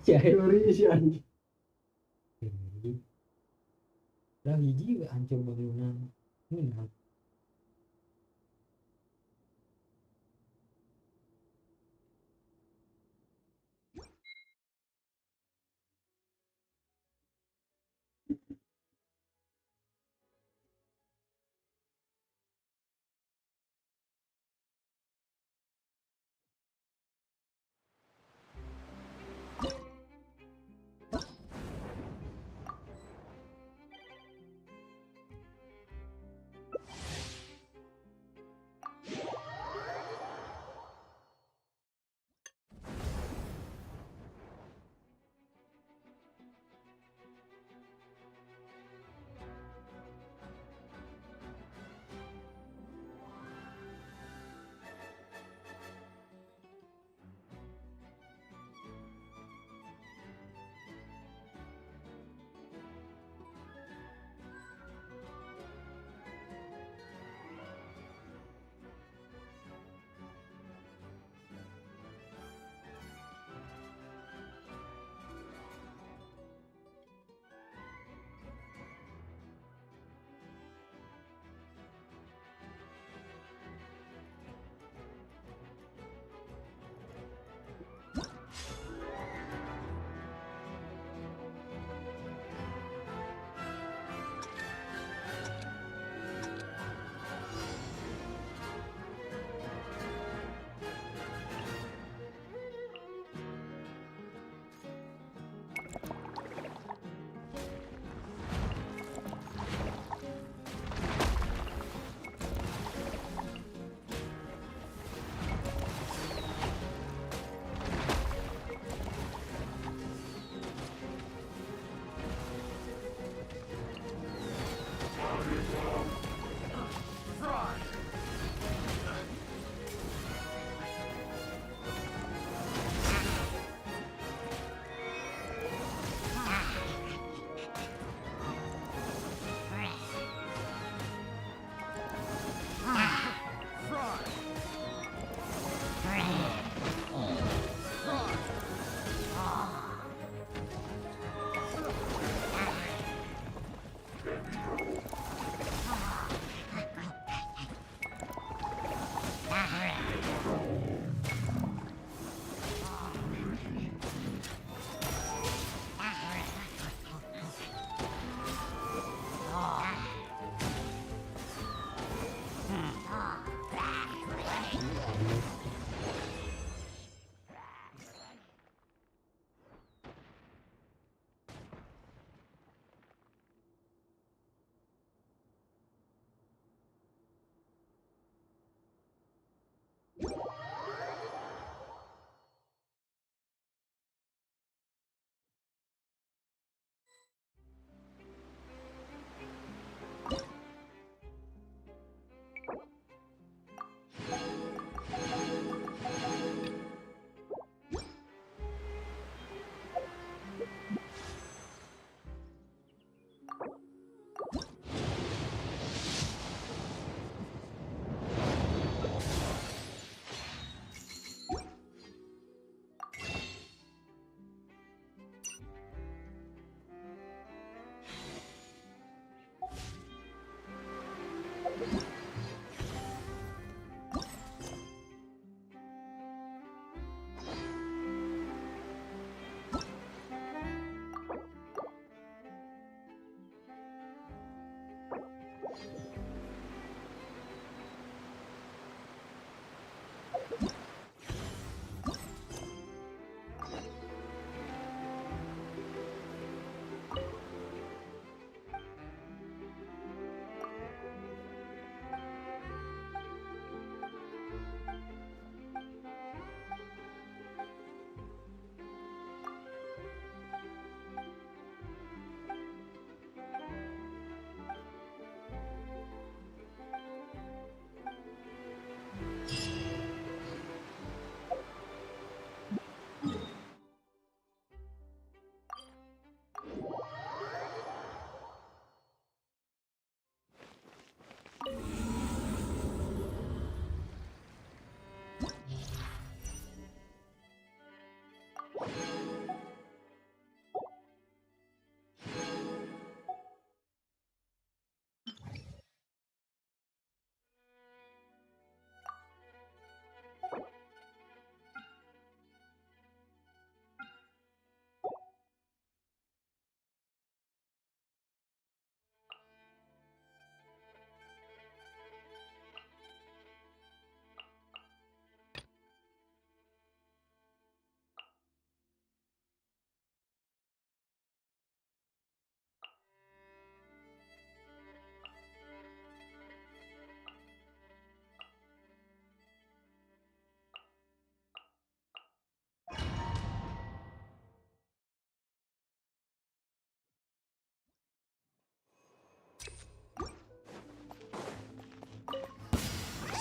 Seri si anjing. Lah hiji juga hancur bangunan. Ini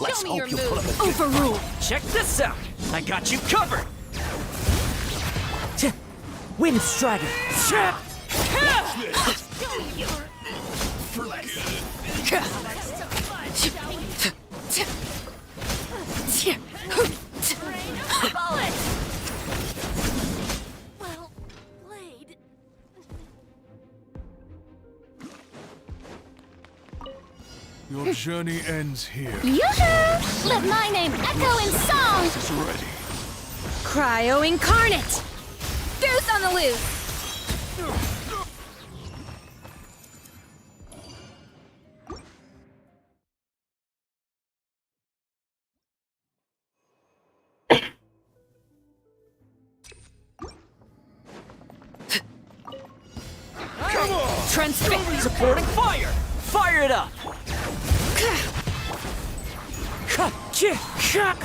Let's me hope your you pull up move. a good Overrule. fight. Check this out. I got you covered. Wind Strider. Well played. Your journey ends here. Yoo-hoo! Let my name echo in song! Is ready. Cryo Incarnate! Goose on the loose! Come on! Transfix! Supporting fire! Fire it up!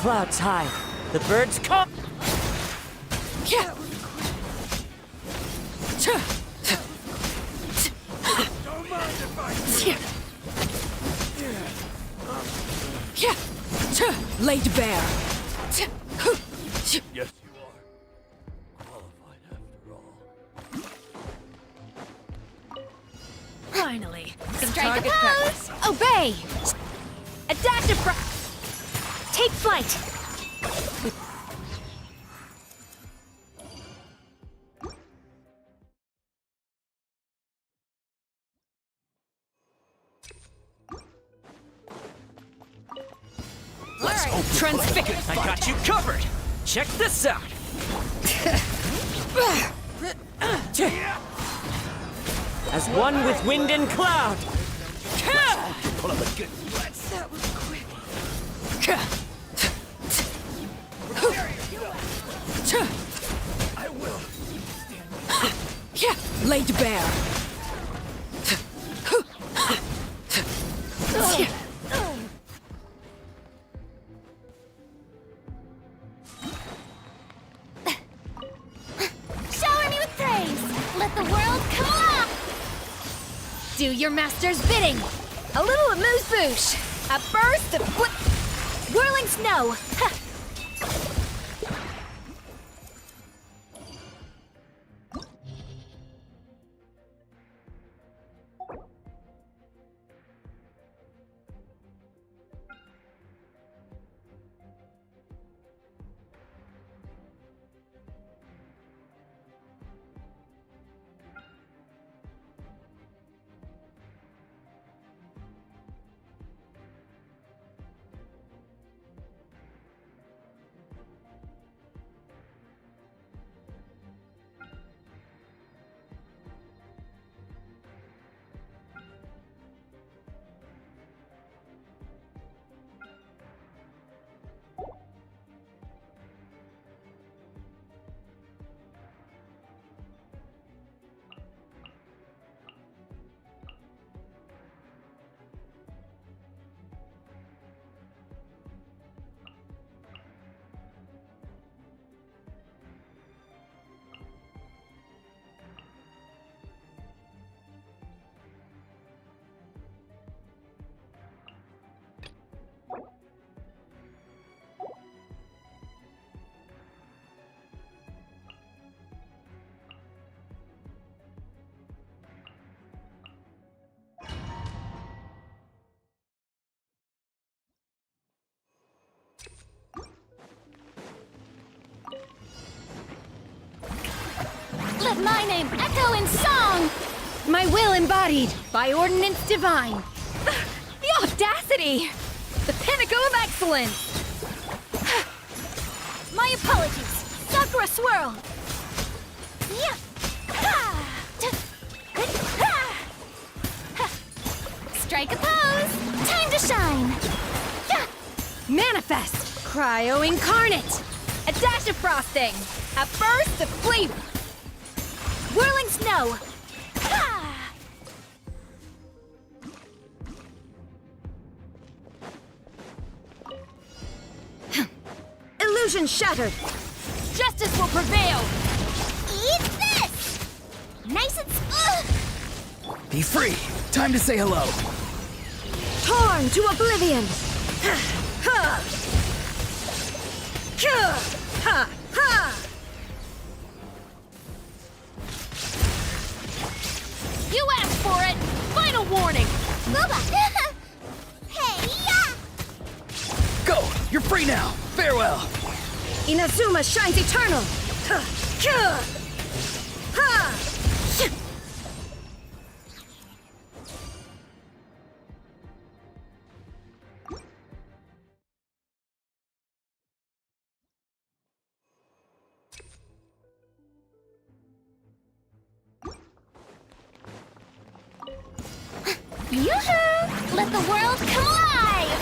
Clouds high. The birds come. Laid bare. Yes, you are. Qualified after all. Finally. Strike a pose! Obey! A dash of take flight! Let's hope you pull up a good fight. I got you covered. Check this out. As one with wind and cloud. Pull up a good fight. That was quick. I will. Laid bare. Shower me with praise! Let the world come alive! Do your master's bidding. A little amuse-bouche. A burst of whirling snow. Ha. Let my name echo in song! My will embodied by ordinance divine. The audacity! The pinnacle of excellence! My apologies! Sakura swirl! Yeah. Strike a pose! Time to shine! Manifest! Cryo Incarnate! A dash of frosting! A burst of flavor! Whirling snow! Illusion shattered! Justice will prevail! Eat this! Nice and... Be free. Time to say hello. Torn to oblivion! Ha! Ha! Ha! You asked for it! Final warning! Hey, yeah! Go! You're free now! Farewell! Inazuma shines eternal! Ha! Ha! Ha! Yoo-hoo! Let the world come alive!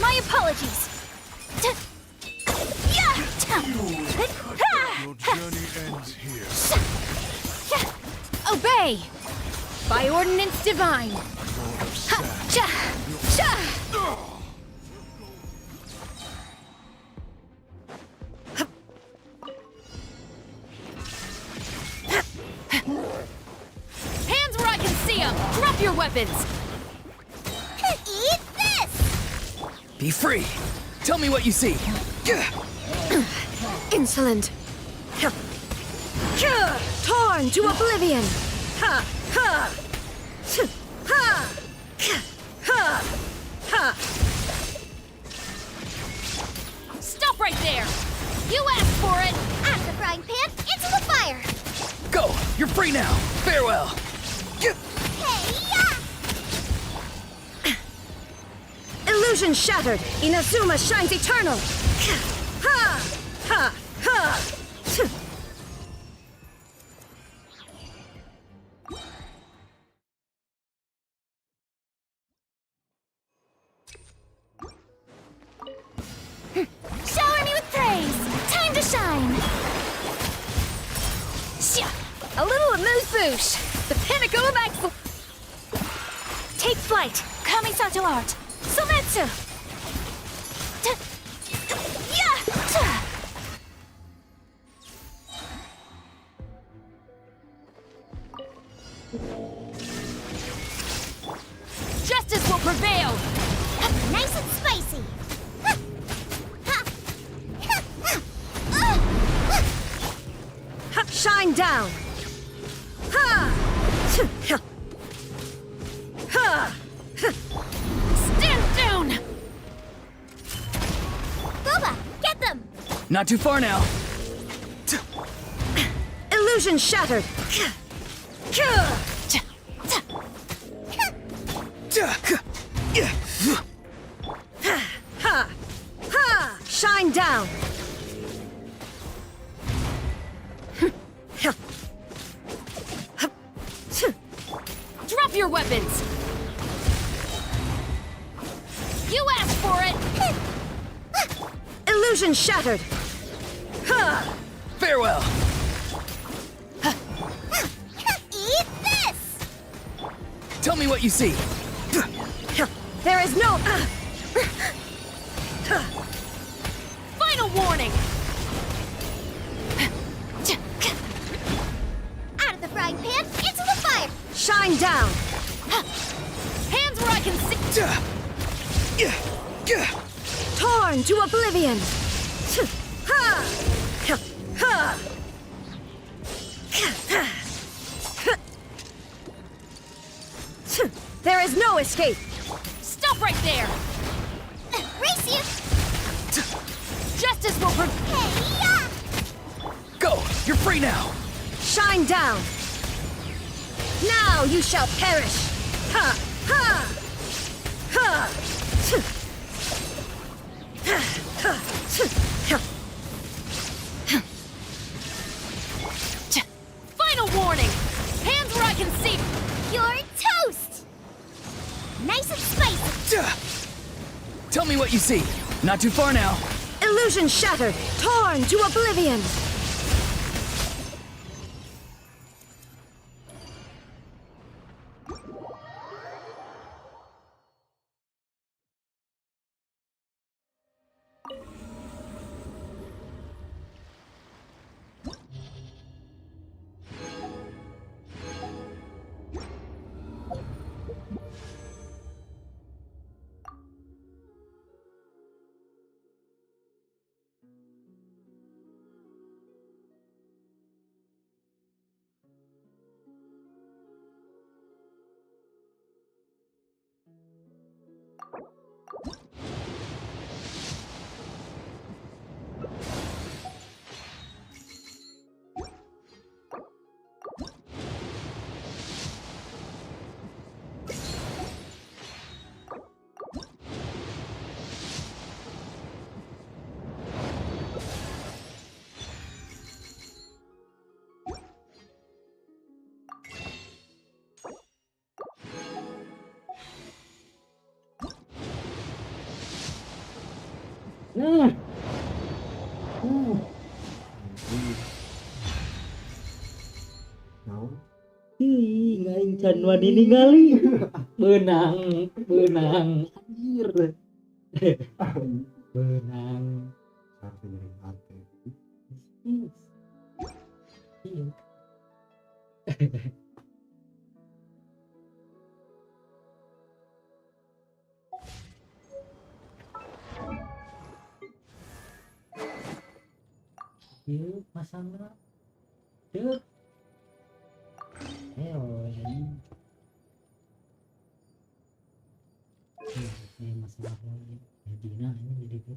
My apologies. Your journey ends here. Obey! By ordinance divine. Hands where I can see them! Drop your weapons! Eat this! Be free! Tell me what you see! Insolent! Torn to oblivion! Ha! Ha! Ha! Ha! Ha! Stop right there! You asked for it! Out of the frying pan, into the fire! Go! You're free now! Farewell! Hey, yeah! Illusion shattered! Inazuma shines eternal! Ha! Ha! Ha! Shower me with praise! Time to shine! A little amuse-bouche! The pinnacle of excellence! Take flight! Kamisato art! Sometsu! Justice will prevail! Nice and spicy! Shine down! Ha! Ha! Stand down! Boba, get them! Not too far now! Illusion shattered! Ha! Ha! Shine down! Drop your weapons! You asked for it! Illusion shattered! Ha! Farewell! Eat this! Tell me what you see! There is no... Final warning! Out of the frying pan, into the fire! Shine down! Hands where I can see... Torn to oblivion! Ha! Ha! There is no escape! Stop right there! Race you! Justice will Hey, yeah! Go! You're free now! Shine down! Now you shall perish! Ha! Ha! Ha! Final warning! Hands where I can see... You're toast! Nice and spicy! Tell me what you see! Not too far now! Illusion shattered! Torn to oblivion! Nah. Ih, nggak incan wani ningali. Benang, benang, anjir. Benang. Iya. Yuk, masangnya. Yuk. Ayo, ini. Ini masalah lagi. Jadi nah ini jadi gitu.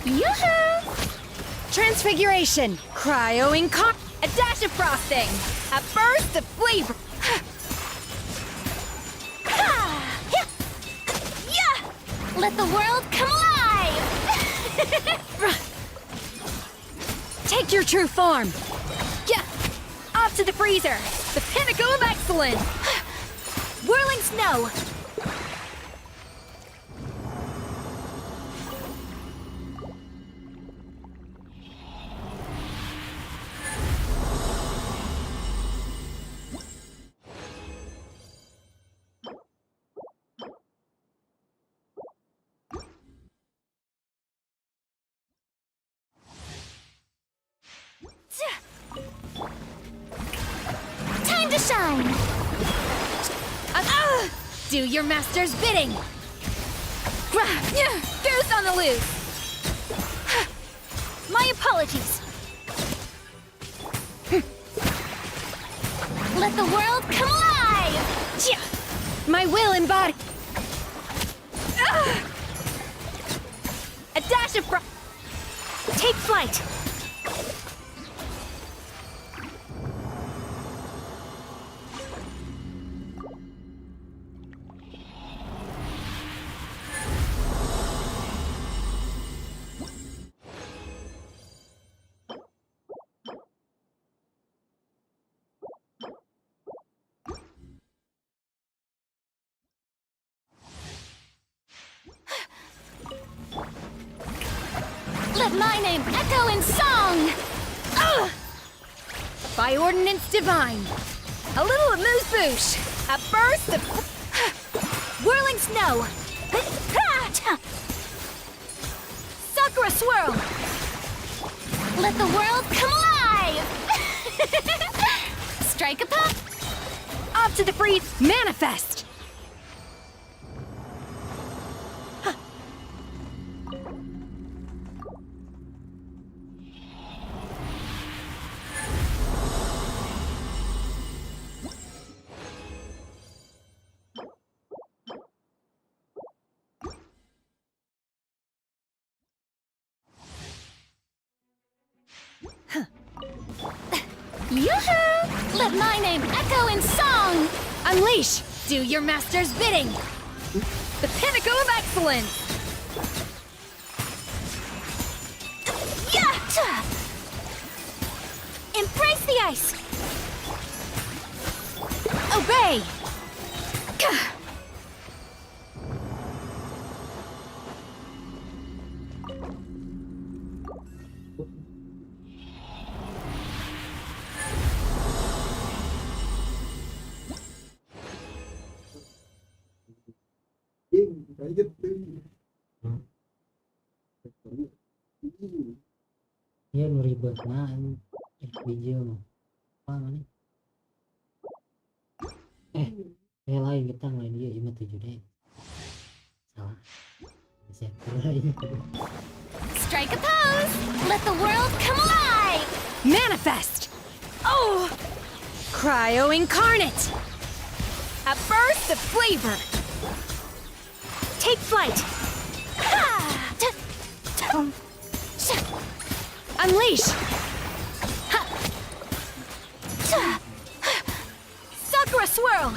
Yoo-hoo! Transfiguration, cryo-incarnate, a dash of frosting, a burst of flavor. Yeah! Let the world come alive! Take your true form. Yeah, off to the freezer, the pinnacle of excellence. Whirling snow. Time to shine! Do your master's bidding. Goose on the loose. My apologies. Let the world come alive! My will embodied. A dash of take flight. Let my name echo in song! By ordinance divine. A little amuse-bouche. A burst of whirling snow. Sakura swirl. Let the world come alive! Strike a pop! Off to the freeze. Manifest. Yoo-hoo! Let my name echo in song! Unleash. Do your master's bidding. The pinnacle of excellence. Yeah! Embrace the ice! Obey. Ya lu ribet nah video mah apa mana lain kita lain dia 57 deh salah saya kira Strike a pose! Let the world come alive! Manifest. Oh! Cryo-incarnate. A burst of flavor. Take flight. Unleash. Sakura swirl.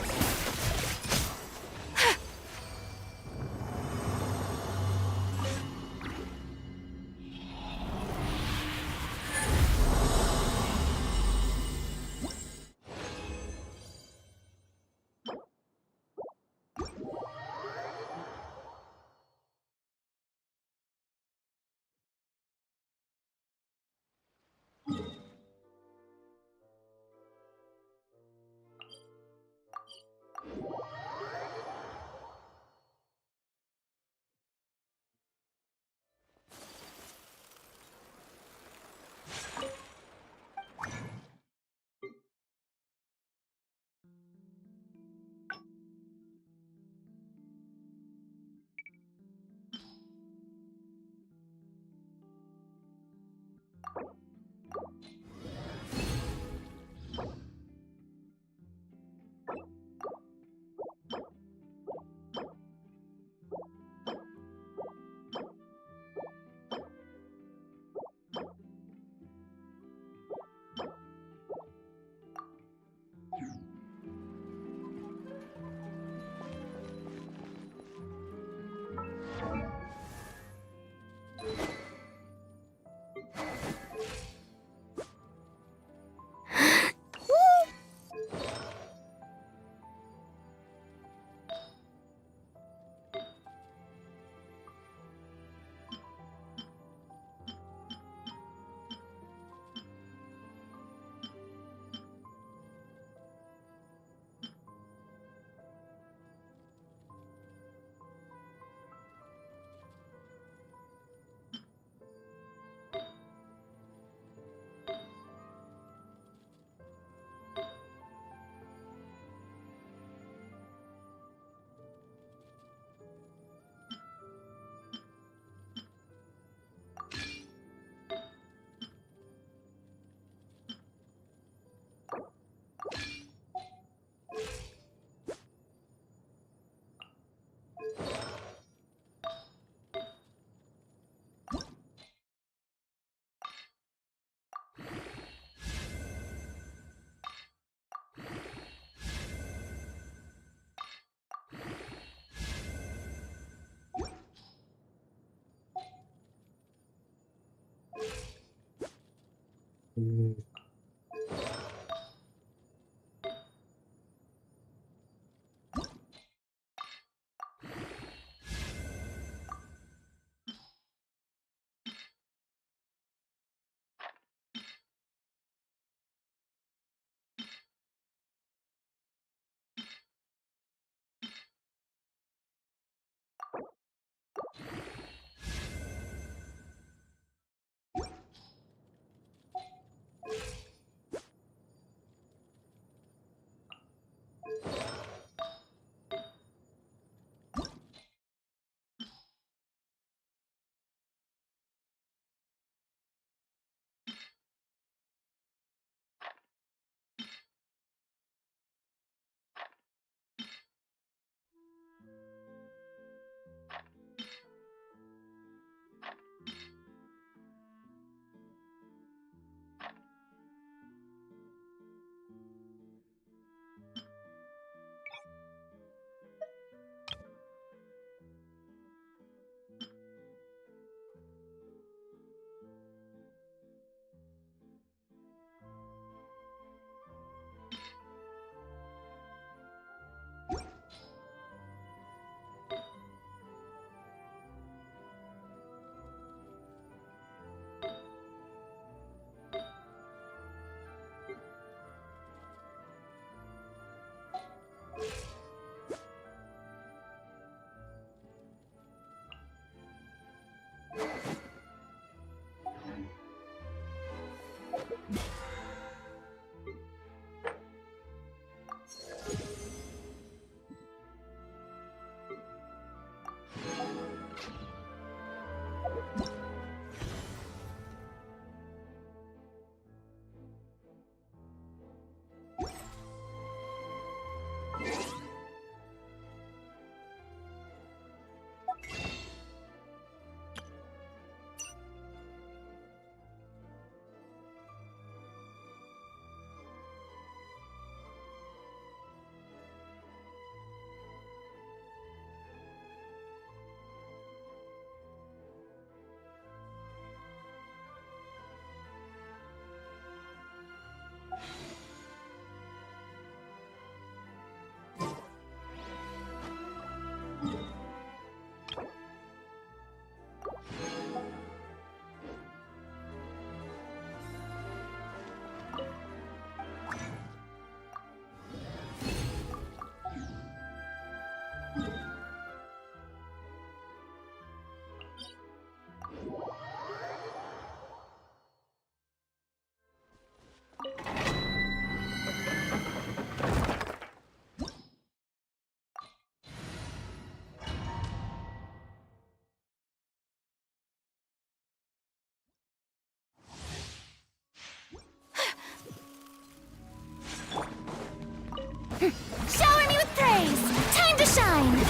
Shower me with praise! Time to shine!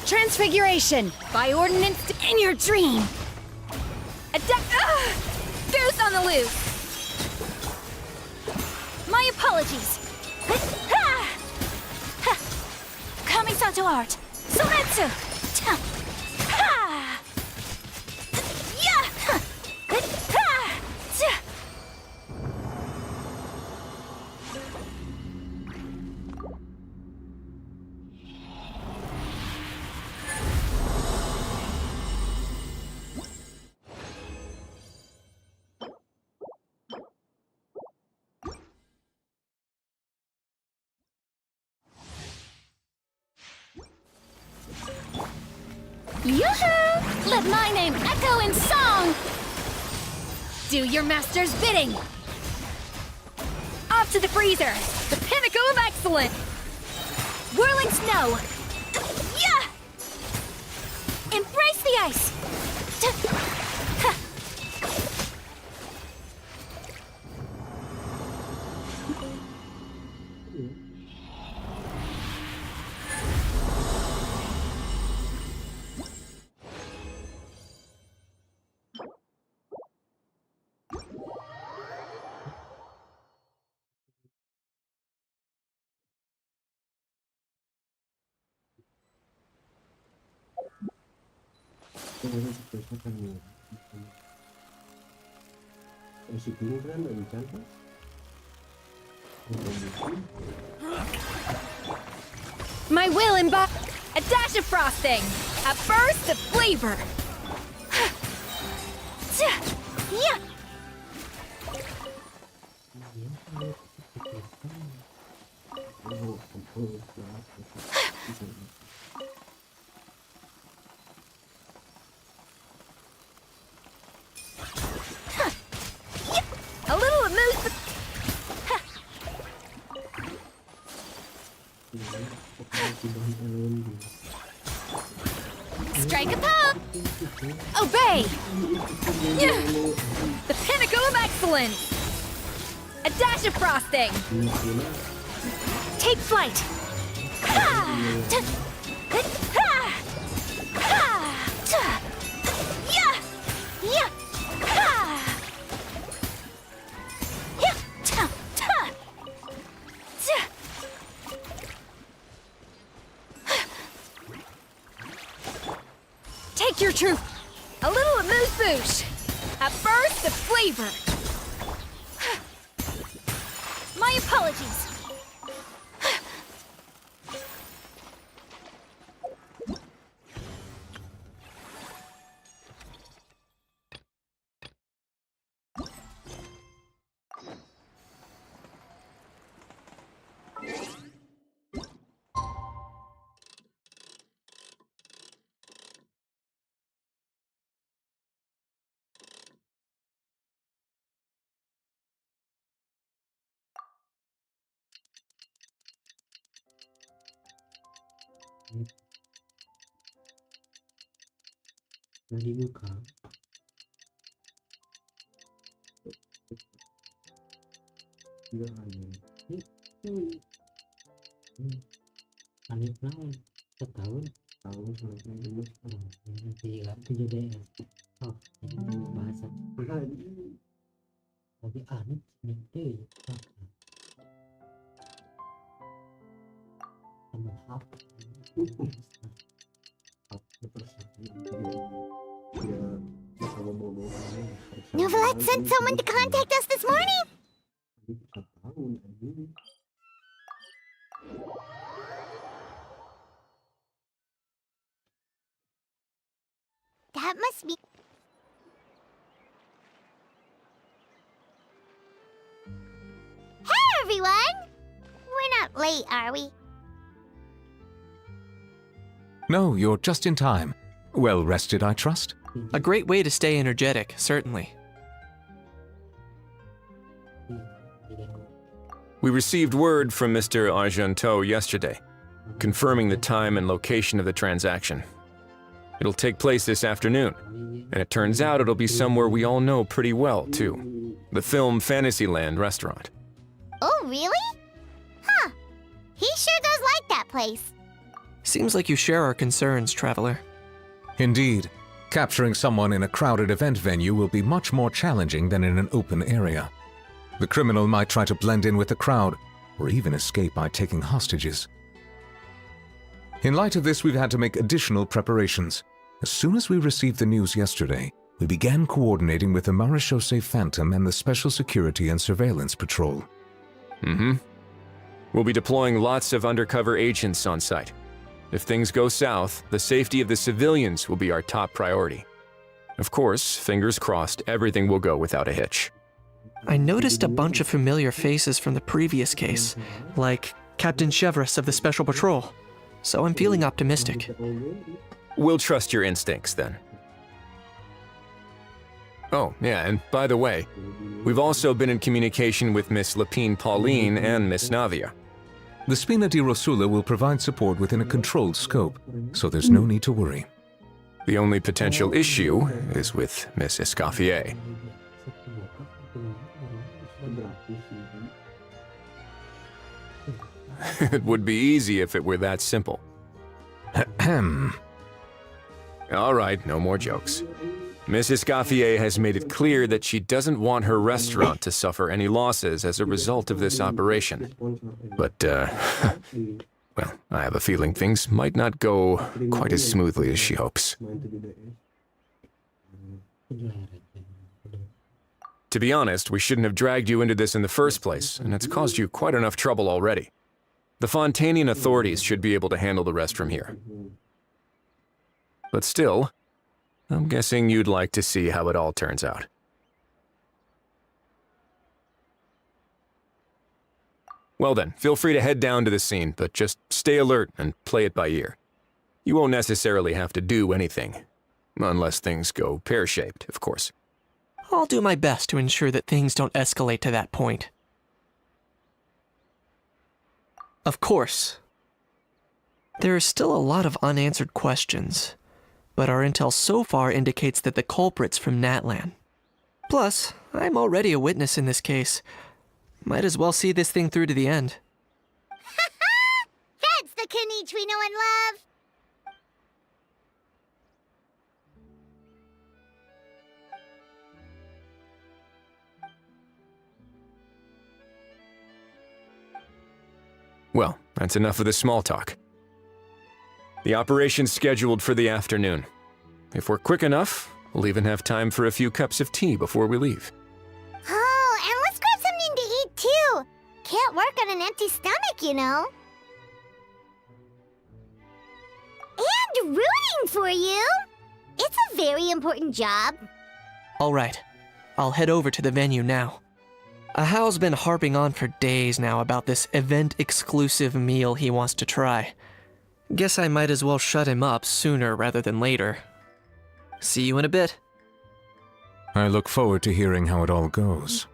Transfiguration! By ordinance in your dream! Goose on the loose! My apologies! Kamisato art! Soretsu! Yoo-hoo! Let my name echo in song! Do your master's bidding! Off to the freezer! The pinnacle of excellence! Whirling snow! Yeah! Embrace the ice! My will embody a dash of frosting, a burst of flavor. Yeah! A little amuse. Strike a pose! Obey! The pinnacle of excellence! A dash of frosting! Take flight! Take your truth! A little amuse-bouche! A burst of flavor! My apologies! dibuka. Aneh naon setahun selesai dulu tiga kejadian bahasa tapi aneh nanti sama apa Novelette sent someone to contact us this morning. That must be... Hey, everyone! We're not late, are we? No, you're just in time. Well rested, I trust? A great way to stay energetic, certainly. We received word from Mr. Argenteau yesterday, confirming the time and location of the transaction. It'll take place this afternoon, and it turns out it'll be somewhere we all know pretty well, too. The Film Fantasyland restaurant. Oh, really? Huh. He sure does like that place. Seems like you share our concerns, Traveler. Indeed. Capturing someone in a crowded event venue will be much more challenging than in an open area. The criminal might try to blend in with the crowd, or even escape by taking hostages. In light of this, we've had to make additional preparations. As soon as we received the news yesterday, we began coordinating with the Marechaussee Phantom and the Special Security and Surveillance Patrol. We'll be deploying lots of undercover agents on site. If things go south, the safety of the civilians will be our top priority. Of course, fingers crossed, everything will go without a hitch. I noticed a bunch of familiar faces from the previous case, like Captain Chevreuse of the Special Patrol, so I'm feeling optimistic. We'll trust your instincts then. Oh, yeah, and by the way, we've also been in communication with Miss Lapine Pauline and Miss Navia. The Spina di Rosula will provide support within a controlled scope, so there's no need to worry. The only potential issue is with Miss Escoffier. It would be easy if it were that simple. All right, no more jokes. Miss Escoffier has made it clear that she doesn't want her restaurant to suffer any losses as a result of this operation. But, well, I have a feeling things might not go quite as smoothly as she hopes. To be honest, we shouldn't have dragged you into this in the first place, and it's caused you quite enough trouble already. The Fontanian authorities should be able to handle the rest from here. But still, I'm guessing you'd like to see how it all turns out. Well then, feel free to head down to the scene, but just stay alert and play it by ear. You won't necessarily have to do anything, unless things go pear-shaped, of course. I'll do my best to ensure that things don't escalate to that point. Of course. There is still a lot of unanswered questions, but our intel so far indicates that the culprit's from Natlan. Plus, I'm already a witness in this case. Might as well see this thing through to the end. That's the Kanichi we know and love! Well, that's enough of the small talk. The operation's scheduled for the afternoon. If we're quick enough, we'll even have time for a few cups of tea before we leave. Oh, and let's grab something to eat too! Can't work on an empty stomach, you know. And rooting for you! It's a very important job. All right, I'll head over to the venue now. Ahao's been harping on for days now about this event-exclusive meal he wants to try. Guess I might as well shut him up sooner rather than later. See you in a bit. I look forward to hearing how it all goes.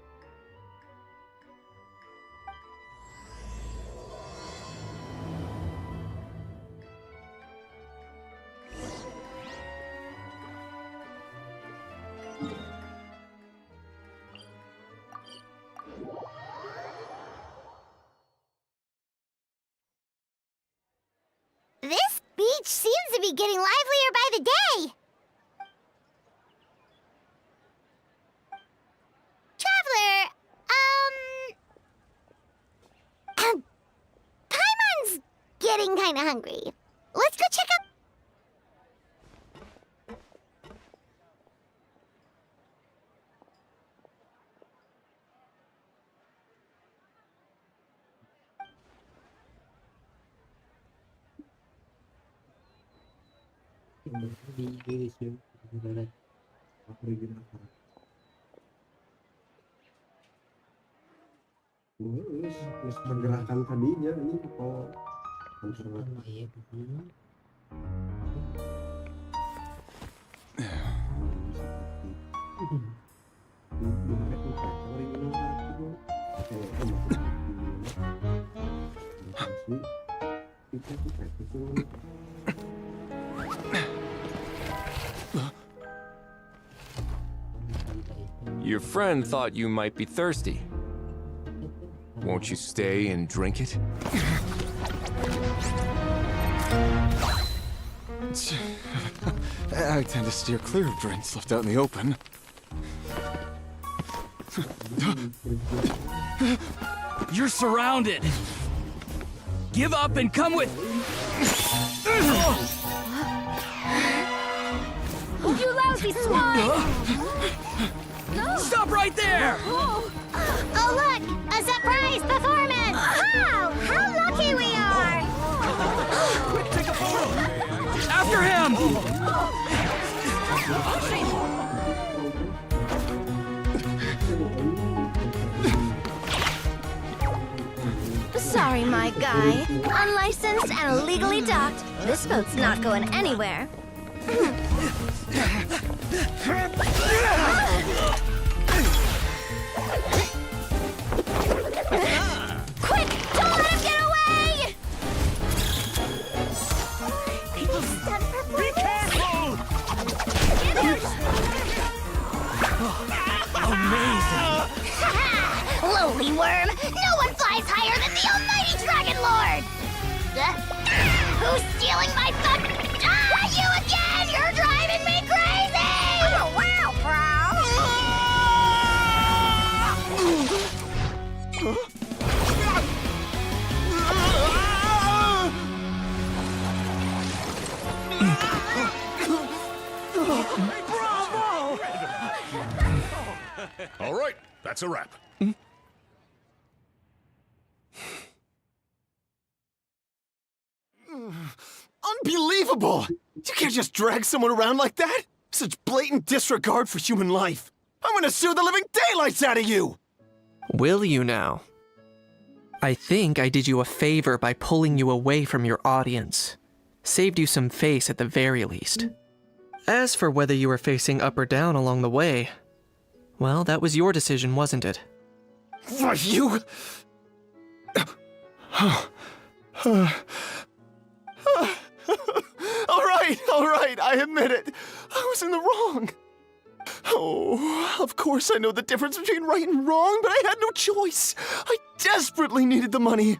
This beach seems to be getting livelier by the day. Traveler, Paimon's getting kinda hungry. Let's go check up. Pergerakan tadinya ini kok Your friend thought you might be thirsty. Won't you stay and drink it? I tend to steer clear of drinks left out in the open. You're surrounded. Give up and come with. You lousy swine! Stop right there! Oh, look! A surprise performance! Wow! How lucky we are! Quick, take a photo! After him! Sorry, my guy. Unlicensed and illegally docked. This boat's not going anywhere. Quick! Don't let him get away! People stand for Be careful! Amazing! Lowly worm! No one flies higher than the almighty Dragon Lord! Who's stealing my fun? You again! You're driving me crazy! Oh, wow, All right, that's a wrap. Unbelievable! You can't just drag someone around like that! Such blatant disregard for human life! I'm gonna sue the living daylights out of you! Will you now? I think I did you a favor by pulling you away from your audience. Saved you some face at the very least. As for whether you were facing up or down along the way, well, that was your decision, wasn't it? Why, you... All right, I admit it. I was in the wrong. Oh, of course I know the difference between right and wrong, but I had no choice. I desperately needed the money.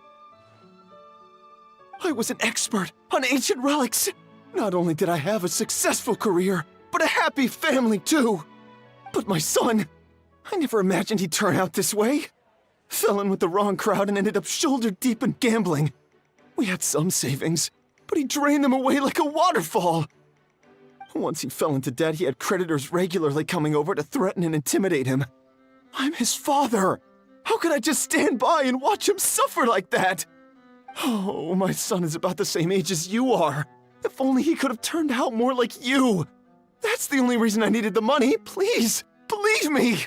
I was an expert on ancient relics. Not only did I have a successful career, but a happy family too. But my son, I never imagined he'd turn out this way. Fell in with the wrong crowd and ended up shoulder deep in gambling. We had some savings, but he drained them away like a waterfall. Once he fell into debt, he had creditors regularly coming over to threaten and intimidate him. I'm his father. How could I just stand by and watch him suffer like that? Oh, my son is about the same age as you are. If only he could have turned out more like you. That's the only reason I needed the money. Please, believe me.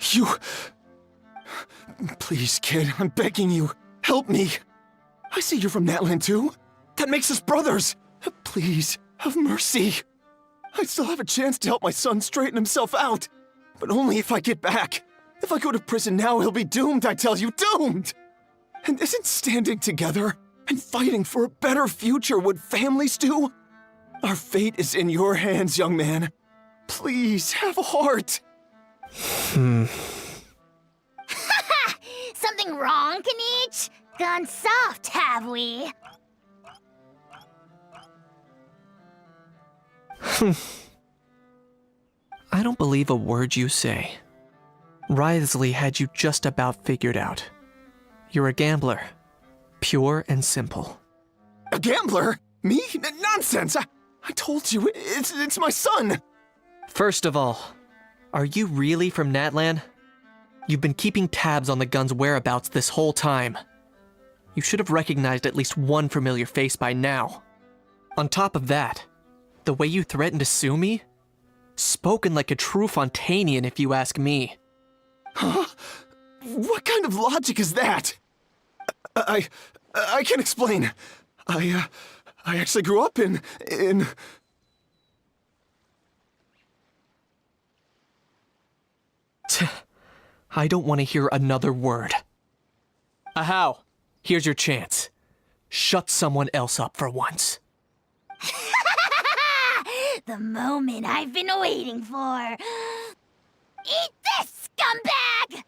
You... Please, kid, I'm begging you. Help me. I see you're from Natland too. That makes us brothers. Please, have mercy. I still have a chance to help my son straighten himself out. But only if I get back. If I go to prison now, he'll be doomed, I tell you, doomed! And isn't standing together and fighting for a better future what families do? Our fate is in your hands, young man. Please, have a heart. Something wrong, Kanich? Gone soft, have we? I don't believe a word you say. Wriothesley had you just about figured out. You're a gambler. Pure and simple. A gambler? Me? Nonsense! I told you, it's my son! First of all, are you really from Natlan? You've been keeping tabs on the gun's whereabouts this whole time. You should have recognized at least one familiar face by now. On top of that, the way you threatened to sue me? Spoken like a true Fontanian, if you ask me. Huh? What kind of logic is that? I can't explain. I actually grew up in... I don't want to hear another word. Ahow, here's your chance. Shut someone else up for once. The moment I've been waiting for. Eat this, scumbag!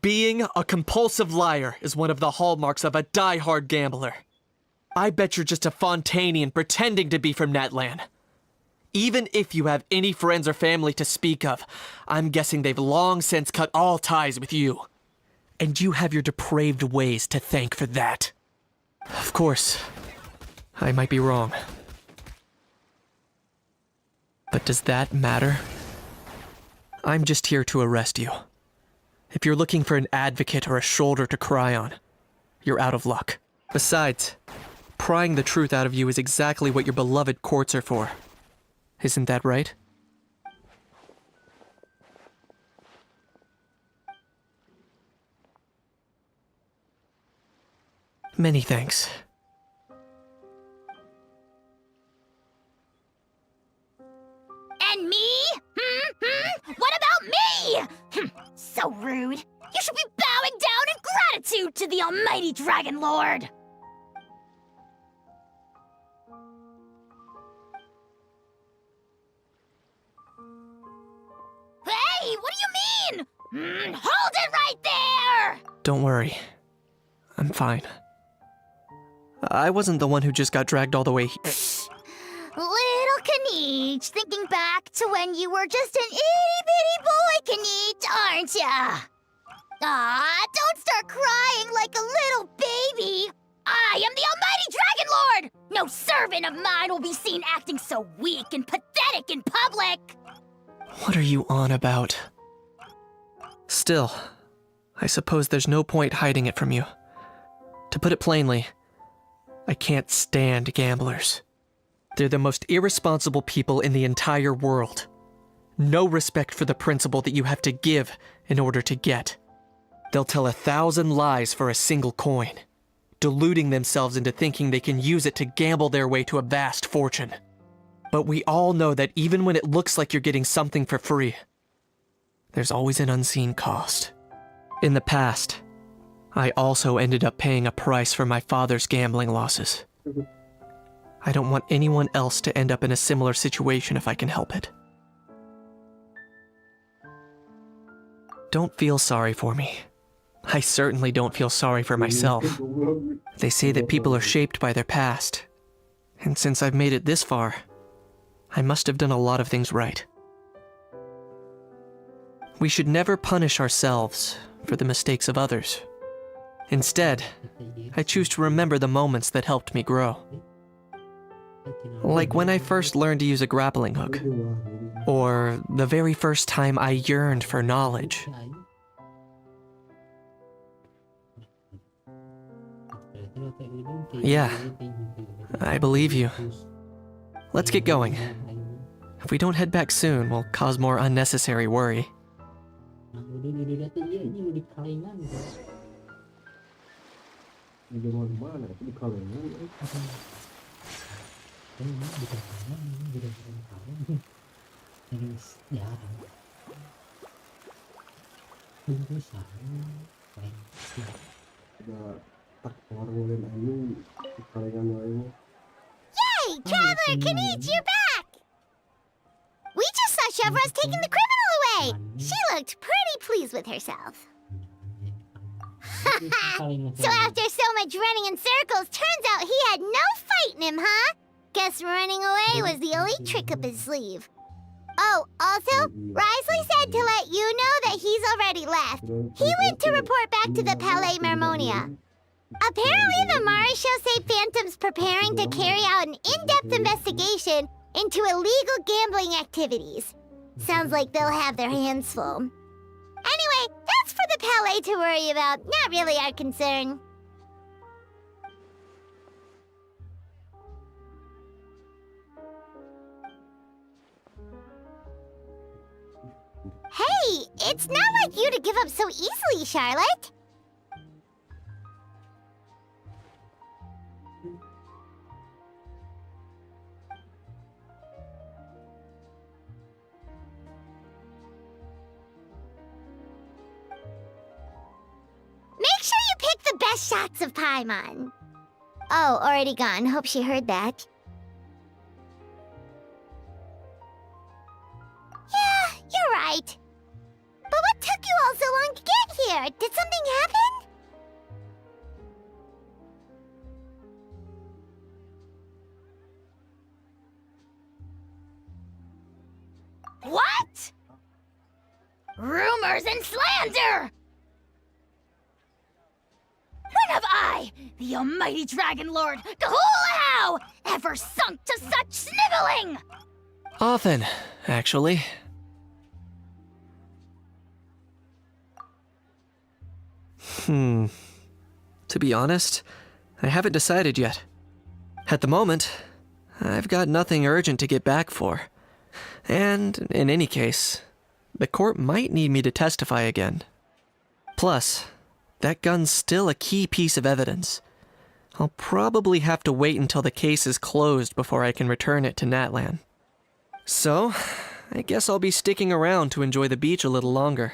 Being a compulsive liar is one of the hallmarks of a die-hard gambler. I bet you're just a Fontanian pretending to be from Natlan. Even if you have any friends or family to speak of, I'm guessing they've long since cut all ties with you. And you have your depraved ways to thank for that. Of course, I might be wrong. But does that matter? I'm just here to arrest you. If you're looking for an advocate or a shoulder to cry on, you're out of luck. Besides, prying the truth out of you is exactly what your beloved courts are for. Isn't that right? Many thanks. And me? What about me? So rude. You should be bowing down in gratitude to the almighty Dragon Lord. Hey, what do you mean? Hold it right there! Don't worry. I'm fine. I wasn't the one who just got dragged all the way here. Little Kaniche, thinking back to when you were just an itty-bitty boy, Kaniche, aren't ya? Aw, don't start crying like a little baby. I am the almighty Dragon Lord! No servant of mine will be seen acting so weak and pathetic in public! What are you on about? Still, I suppose there's no point hiding it from you. To put it plainly, I can't stand gamblers. They're the most irresponsible people in the entire world. No respect for the principle that you have to give in order to get. They'll tell 1,000 lies for a single coin, deluding themselves into thinking they can use it to gamble their way to a vast fortune. But we all know that even when it looks like you're getting something for free, there's always an unseen cost. In the past, I also ended up paying a price for my father's gambling losses. I don't want anyone else to end up in a similar situation if I can help it. Don't feel sorry for me. I certainly don't feel sorry for myself. They say that people are shaped by their past. And since I've made it this far, I must have done a lot of things right. We should never punish ourselves for the mistakes of others. Instead, I choose to remember the moments that helped me grow. Like when I first learned to use a grappling hook, or the very first time I yearned for knowledge. Yeah, I believe you. Let's get going. If we don't head back soon, we'll cause more unnecessary worry. Yay! Traveler Kaniche, you're back! We just saw Chevro's taking the criminal away! She looked pretty pleased with herself. So after so much running in circles, turns out he had no fight in him, huh? Guess running away was the only trick up his sleeve. Oh, also, Risley said to let you know that he's already left. He went to report back to the Palais Mermonia. Apparently, the Marechaussee Phantom's preparing to carry out an in-depth investigation into illegal gambling activities. Sounds like they'll have their hands full. Anyway, that's for the Palais to worry about, not really our concern. Hey, it's not like you to give up so easily, Charlotte. Make sure you pick the best shots of Paimon. Oh, already gone. Hope she heard that. Yeah, you're right. But what took you all so long to get here? Did something happen? What? Rumors and slander! When have I, the almighty Dragon Lord, Kahulahau, ever sunk to such sniveling? Often, actually. To be honest, I haven't decided yet. At the moment, I've got nothing urgent to get back for. And, in any case, the court might need me to testify again. Plus, that gun's still a key piece of evidence. I'll probably have to wait until the case is closed before I can return it to Natlan. So, I guess I'll be sticking around to enjoy the beach a little longer.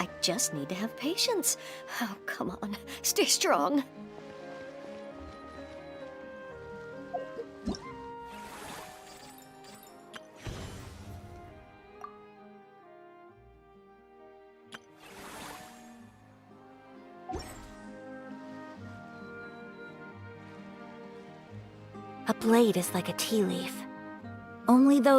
I just need to have patience. Oh, come on. Stay strong. A blade is like a tea leaf. Only those